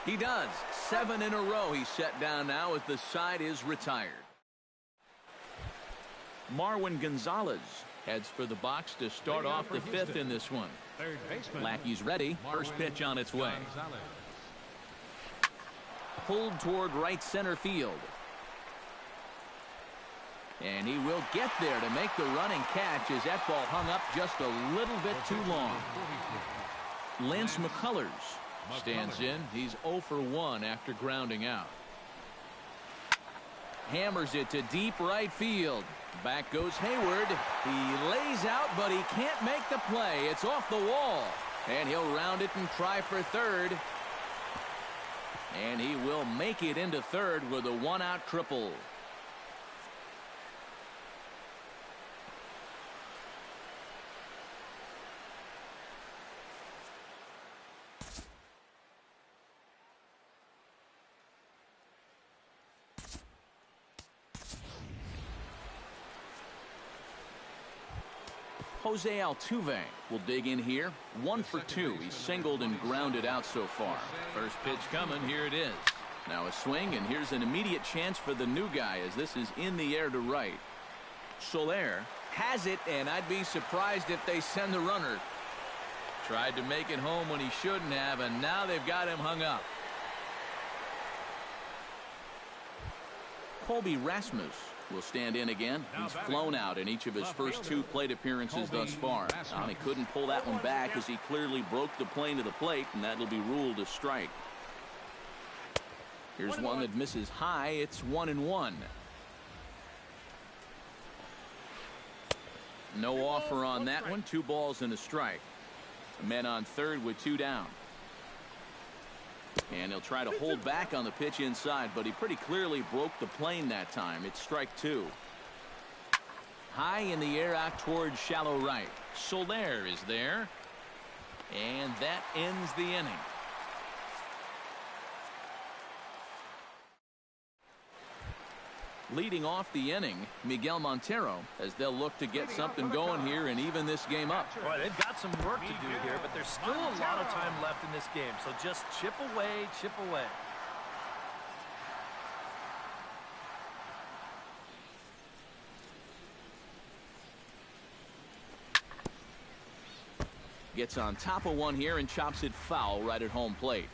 He does. 7 in a row he's set down now as the side is retired. Marwin Gonzalez heads for the box to start off the 5th in this one. Lackey's ready. First pitch on its way. Pulled toward right center field. And he will get there to make the running catch as that ball hung up just a little bit too long. Lance McCullers stands in. He's 0 for 1 after grounding out. Hammers it to deep right field. Back goes Hayward. He lays out, but he can't make the play. It's off the wall. And he'll round it and try for third. And he will make it into third with a one-out triple. Jose Altuve will dig in here. 1 for 2. He's singled and grounded out so far. First pitch coming. Here it is. Now a swing, and here's an immediate chance for the new guy as this is in the air to right. Soler has it, and I'd be surprised if they send the runner. Tried to make it home when he shouldn't have, and now they've got him hung up. Colby Rasmus will stand in again. He's flown out in each of his first 2 plate appearances thus far. He couldn't pull that one back as he clearly broke the plane to the plate, and that'll be ruled a strike. Here's one that misses high. It's 1-1. No offer on that one. 2 balls and a strike. Men on third with 2 down. And he'll try to hold back on the pitch inside, but he pretty clearly broke the plane that time. It's strike 2. High in the air out towards shallow right. Soler is there. And that ends the inning. Leading off the inning, Miguel Montero, as they'll look to get something going here and even this game up. Boy, they've got some work to do here, but there's still a lot of time left in this game. So just chip away, chip away. Gets on top of one here and chops it foul right at home plate.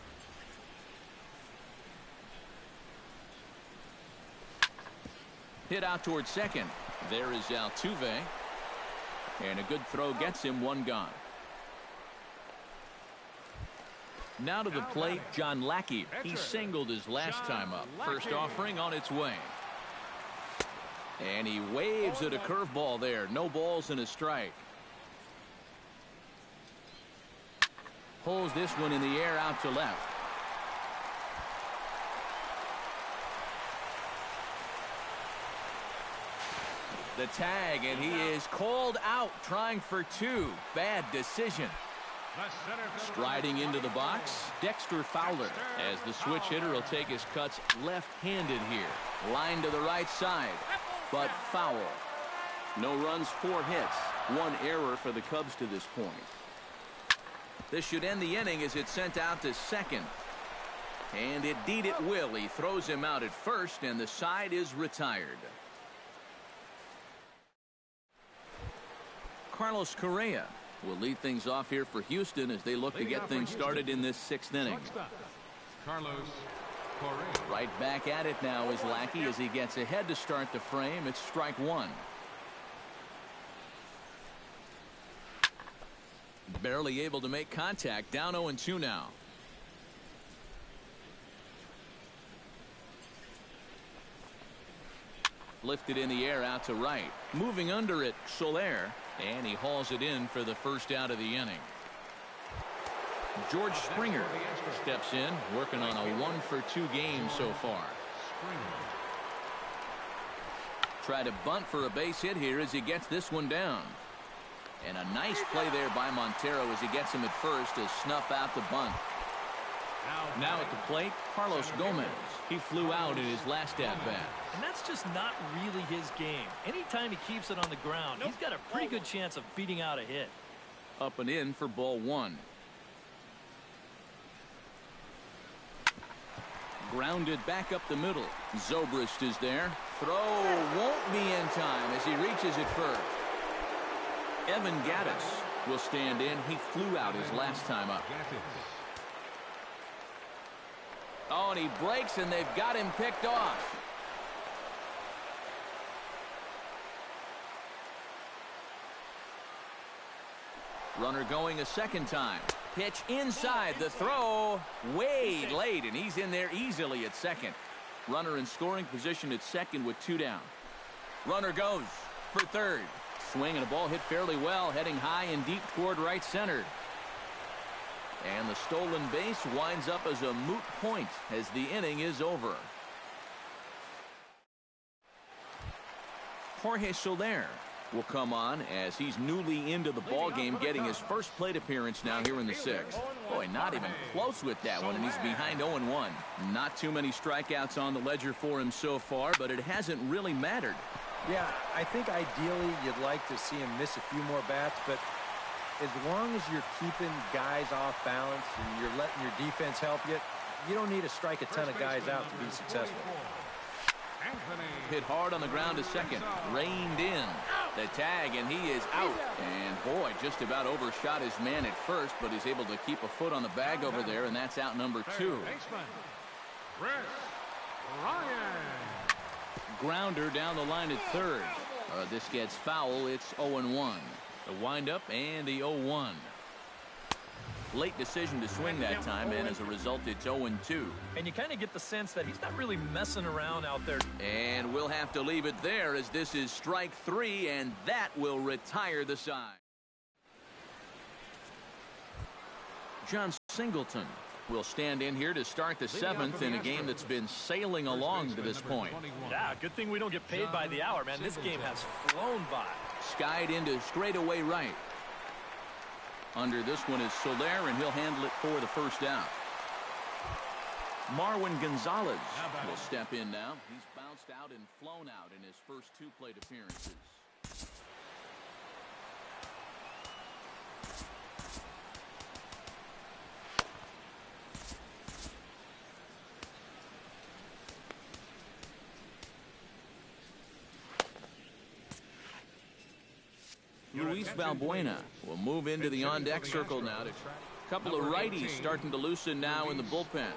Hit out towards second. There is Altuve. And a good throw gets him. 1 gone. Now to the plate, John Lackey. He singled his last time up. First offering on its way. And he waves at a curveball there. No balls and a strike. Pulls this one in the air out to left. The tag, and he is called out trying for 2. Bad decision. Striding into the box, Dexter Fowler, as the switch hitter will take his cuts left-handed here. Line to the right side, but foul. No runs, 4 hits. 1 error for the Cubs to this point. This should end the inning as it's sent out to second. And indeed it will. He throws him out at first, and the side is retired. Carlos Correa will lead things off here for Houston as they look to get things started in this 6th inning. Carlos Correa. Right back at it now is Lackey as he gets ahead to start the frame. It's strike 1. Barely able to make contact. Down 0-2 now. Lifted in the air out to right. Moving under it, Soler. And he hauls it in for the first out of the inning. George Springer steps in, working on a 1 for 2 game so far. Try to bunt for a base hit here as he gets this one down. And a nice play there by Montero as he gets him at first to snuff out the bunt. Now at the plate, Carlos Gomez. He flew out in his last at-bat. And that's just not really his game. Anytime he keeps it on the ground, he's got a pretty good chance of beating out a hit. Up and in for ball 1. Grounded back up the middle. Zobrist is there. Throw won't be in time as he reaches it first. Evan Gattis will stand in. He flew out his last time up. Oh, and he breaks, and they've got him picked off. Runner going a second time. Pitch inside. The throw way late, and he's in there easily at second. Runner in scoring position at second with 2 down. Runner goes for third. Swing and a ball hit fairly well, heading high and deep toward right center. And the stolen base winds up as a moot point as the inning is over. Jorge Soler will come on as he's newly into the ball game, getting his first plate appearance now here in the sixth. Boy, not even close with that one, and he's behind 0-1. Not too many strikeouts on the ledger for him so far, but it hasn't really mattered. Yeah, I think ideally you'd like to see him miss a few more bats, but as long as you're keeping guys off balance and you're letting your defense help you, you don't need to strike a ton of guys out to be successful. Hit hard on the ground to second. Reined in. The tag, and he is out. And boy, just about overshot his man at first, but he's able to keep a foot on the bag over there, and that's out number 2. Grounder down the line at third. This gets foul. It's 0-1. The windup and the 0-1. Late decision to swing that time, and as a result, it's 0-2. And you kind of get the sense that he's not really messing around out there. And we'll have to leave it there as this is strike 3, and that will retire the side. John Singleton will stand in here to start the 7th in a game that's been sailing along to this point. Yeah, good thing we don't get paid by the hour, man. This game has flown by. Skied into straightaway right. Under this one is Soler, and he'll handle it for the first out. Marwin Gonzalez will step in now. He's bounced out and flown out in his first 2 plate appearances. Luis Valbuena will move into the on-deck circle now. A couple of righties starting to loosen now in the bullpen.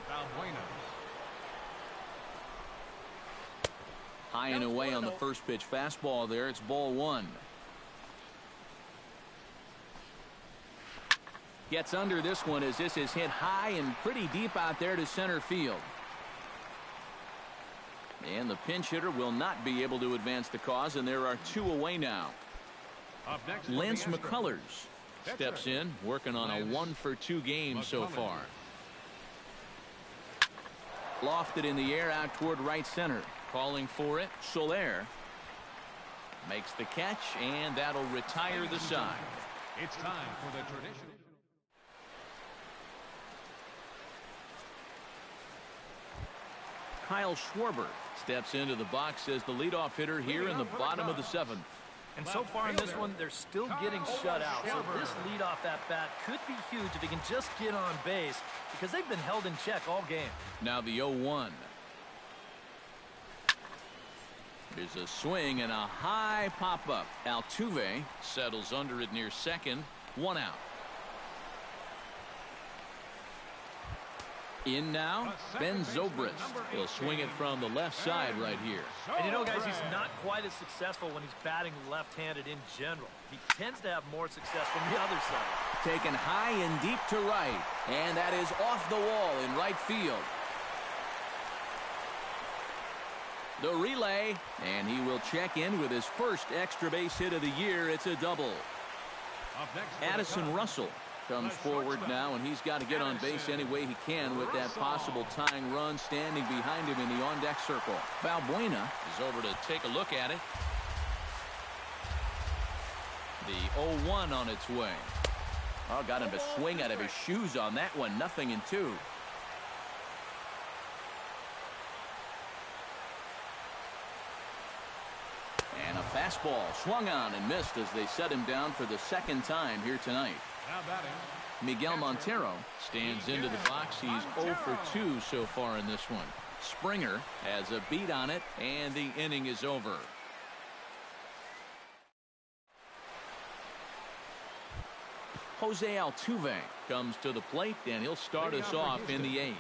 High and away on the first pitch fastball there. It's ball 1. Gets under this one as this is hit high and pretty deep out there to center field. And the pinch hitter will not be able to advance the cause, and there are 2 away now. Lance McCullers steps in, working on a 1-for-2 game so far. Lofted in the air out toward right center. Calling for it, Soler makes the catch, and that'll retire the side. It's time for the traditional. Kyle Schwarber steps into the box as the leadoff hitter here in the bottom of the 7th. And so far in this one, they're still getting shut out. So this leadoff at-bat could be huge if he can just get on base, because they've been held in check all game. Now the 0-1. There's a swing and a high pop-up. Altuve settles under it near second. 1 out. In now, Ben Zobrist will swing it from the left side right here. And you know, guys, he's not quite as successful when he's batting left-handed in general. He tends to have more success from the other side. Taken high and deep to right, and that is off the wall in right field. The relay, and he will check in with his first extra base hit of the year. It's a double. Addison Russell comes forward now, and he's got to get on base any way he can with that possible tying run standing behind him in the on-deck circle. Valbuena is over to take a look at it. The 0-1 on its way. Oh, got him to swing out of his shoes on that one. 0-2. And a fastball swung on and missed as they set him down for the 2nd time here tonight. Miguel Montero stands into the box. He's 0 for 2 so far in this one. Springer has a beat on it, and the inning is over. Jose Altuve comes to the plate, and he'll start us off in the 8th.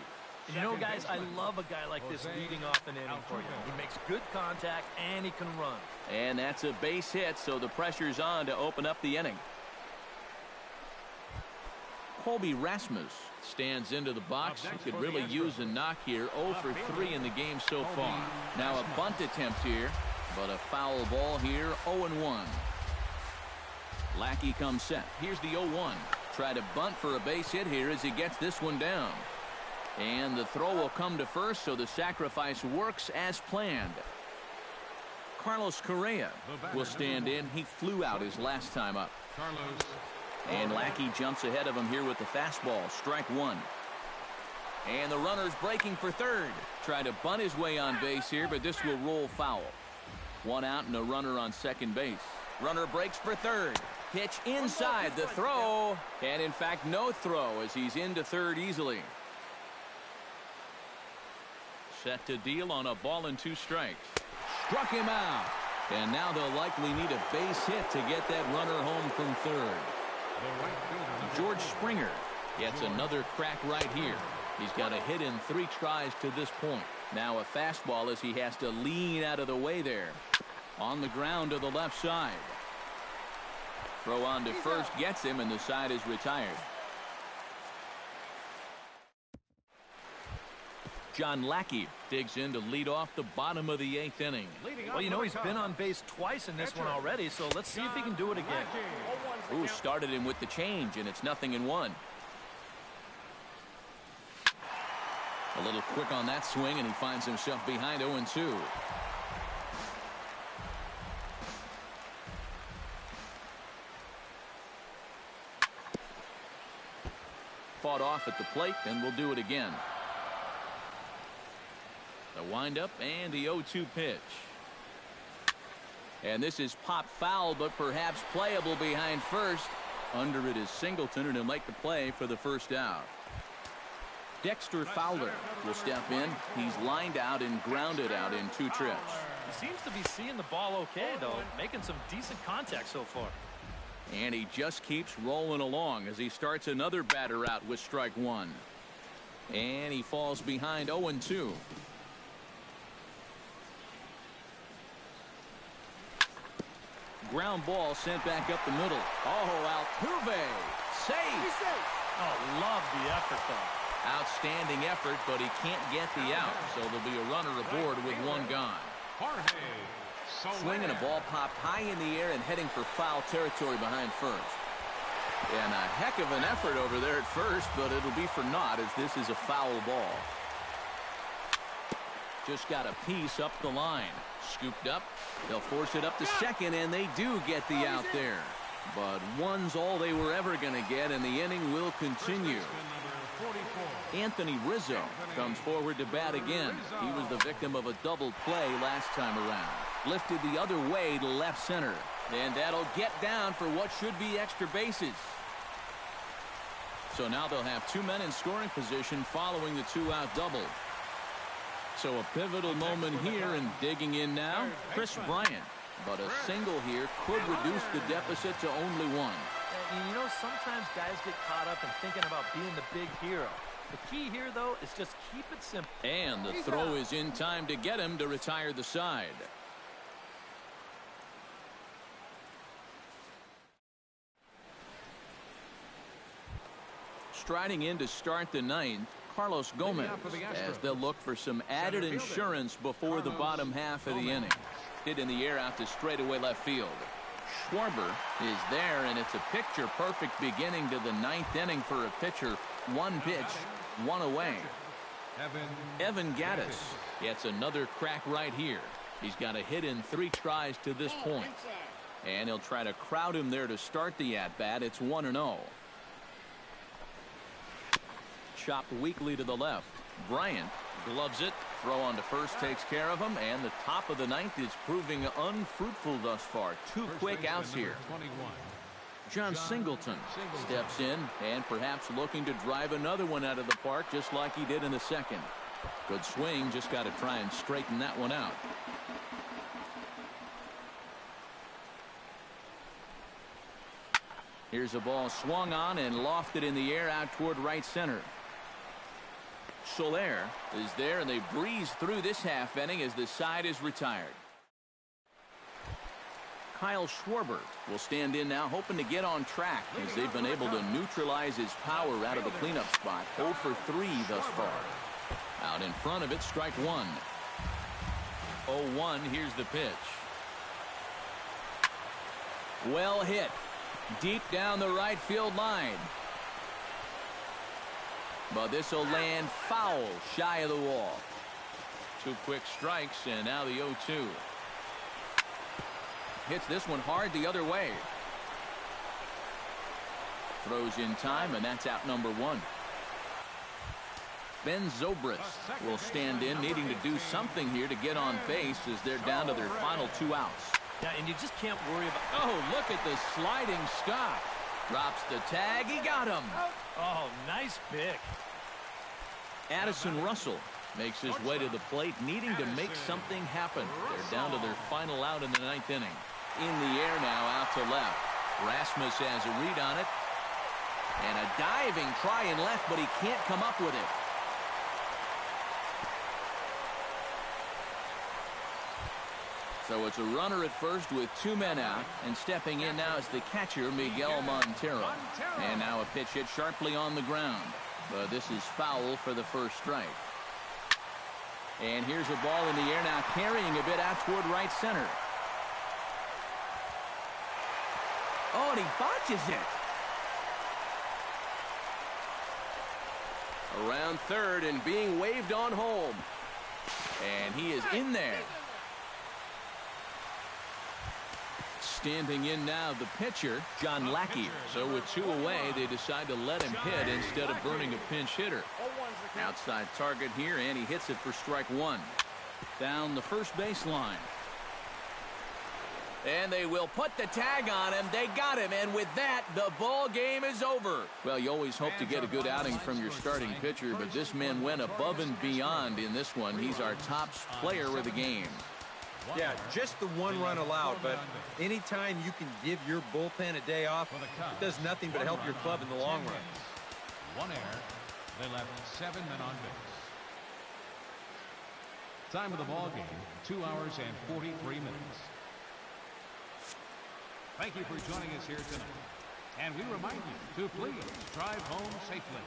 And you know, guys, I love a guy like this leading off an inning for you. He makes good contact, and he can run. And that's a base hit, so the pressure's on to open up the inning. Colby Rasmus stands into the box. He could really use a knock here. 0 for 3 in the game so far. Now a bunt attempt here, but a foul ball here. 0-1. Lackey comes set. Here's the 0-1. try to bunt for a base hit here as he gets this one down. And the throw will come to first, so the sacrifice works as planned. Carlos Correa will stand in. He flew out his last time up. And Lackey jumps ahead of him here with the fastball. Strike one. And the runner's breaking for third. Try to bunt his way on base here, but this will roll foul. One out and a runner on second base. Runner breaks for third. Pitch inside the throw. And in fact, no throw as he's into third easily. Set to deal on a ball and 2 strikes. Struck him out. And now they'll likely need a base hit to get that runner home from third. George Springer gets another crack right here. He's got a hit in 3 tries to this point. Now a fastball as he has to lean out of the way there. On the ground to the left side. Throw on to first gets him, and the side is retired. John Lackey digs in to lead off the bottom of the 8th inning. Well, you know, he's been on base twice in this one already, so let's see if he can do it again. Ooh, started him with the change, and it's 0-1. A little quick on that swing, and he finds himself behind 0-2. Fought off at the plate, and we'll do it again. The windup and the 0-2 pitch. And this is pop foul, but perhaps playable behind first. Under it is Singleton, and he'll make the play for the first out. Dexter Fowler will step in. He's lined out and grounded out in 2 trips. He seems to be seeing the ball okay, though, making some decent contact so far. And he just keeps rolling along as he starts another batter out with strike one. And he falls behind 0-2. Ground ball sent back up the middle. Oh, Altuve. Safe. Oh, love the effort, though. Outstanding effort, but he can't get the out, so there'll be a runner aboard with 1 gone. Swinging a ball popped high in the air and heading for foul territory behind first. And a heck of an effort over there at first, but it'll be for naught as this is a foul ball. Just got a piece up the line. Scooped up. They'll force it up to second, and they do get the out there. But one's all they were ever going to get, and the inning will continue. Anthony Rizzo comes forward to bat again. He was the victim of a double play last time around. Lifted the other way to left center. And that'll get down for what should be extra bases. So now they'll have 2 men in scoring position following the 2-out double. So a pivotal moment here, and digging in now, Chris Bryant. But a single here could reduce the deficit to only 1. And you know, sometimes guys get caught up in thinking about being the big hero. The key here, though, is just keep it simple. And the throw is in time to get him to retire the side. Striding in to start the 9th, Carlos Gomez, as they'll look for some added insurance before the bottom half of the inning. Hit in the air out to straightaway left field. Schwarber is there, and it's a picture-perfect beginning to the 9th inning for a pitcher. 1 pitch, 1 away. Evan Gattis gets another crack right here. He's got a hit in 3 tries to this point. And he'll try to crowd him there to start the at-bat. It's 1-0. Chopped weakly to the left. Bryant gloves it. Throw on to first takes care of him, and the top of the 9th is proving unfruitful thus far. 2 quick outs here. John Singleton steps in and perhaps looking to drive another one out of the park just like he did in the 2nd. Good swing, just got to try and straighten that one out. Here's a ball swung on and lofted in the air out toward right center. Soler is there, and they breeze through this half inning as the side is retired. Kyle Schwarber will stand in now, hoping to get on track as they've been able to neutralize his power out of the cleanup spot. 0 for 3 thus far. Out in front of it, strike 1. 0-1, here's the pitch. Well hit. Deep down the right field line. But this will land foul shy of the wall. 2 quick strikes, and now the 0-2. Hits this one hard the other way. Throws in time, and that's out number 1. Ben Zobrist will stand in, needing to do something here to get on base as they're down to their final 2 outs. Yeah, and you just can't worry about... Oh, look at the sliding stop. Drops the tag. He got him. Oh, nice pick. Addison Russell makes his way to the plate, needing to make something happen. They're down to their final out in the 9th inning. In the air now, out to left. Rasmus has a read on it. And a diving try in left, but he can't come up with it. So it's a runner at first with 2 men out, and stepping in now is the catcher, Miguel Montero. And now a pitch hit sharply on the ground. But this is foul for the first strike. And here's a ball in the air now, carrying a bit out toward right center. Oh, and he botches it. Around third and being waved on home. And he is in there. Standing in now, the pitcher, John Lackey. So with 2 away, they decide to let him hit instead of burning a pinch hitter. Outside target here, and he hits it for strike 1. Down the first baseline. And they will put the tag on him. They got him, and with that, the ball game is over. Well, you always hope to get a good outing from your starting pitcher, but this man went above and beyond in this one. He's our top player of the game. Yeah, just the 1 run allowed, but anytime you can give your bullpen a day off, it does nothing but help your club in the long run. 1 error. They left 7 men on base. Time of the ball game, 2 hours and 43 minutes. Thank you for joining us here tonight. And we remind you to please drive home safely.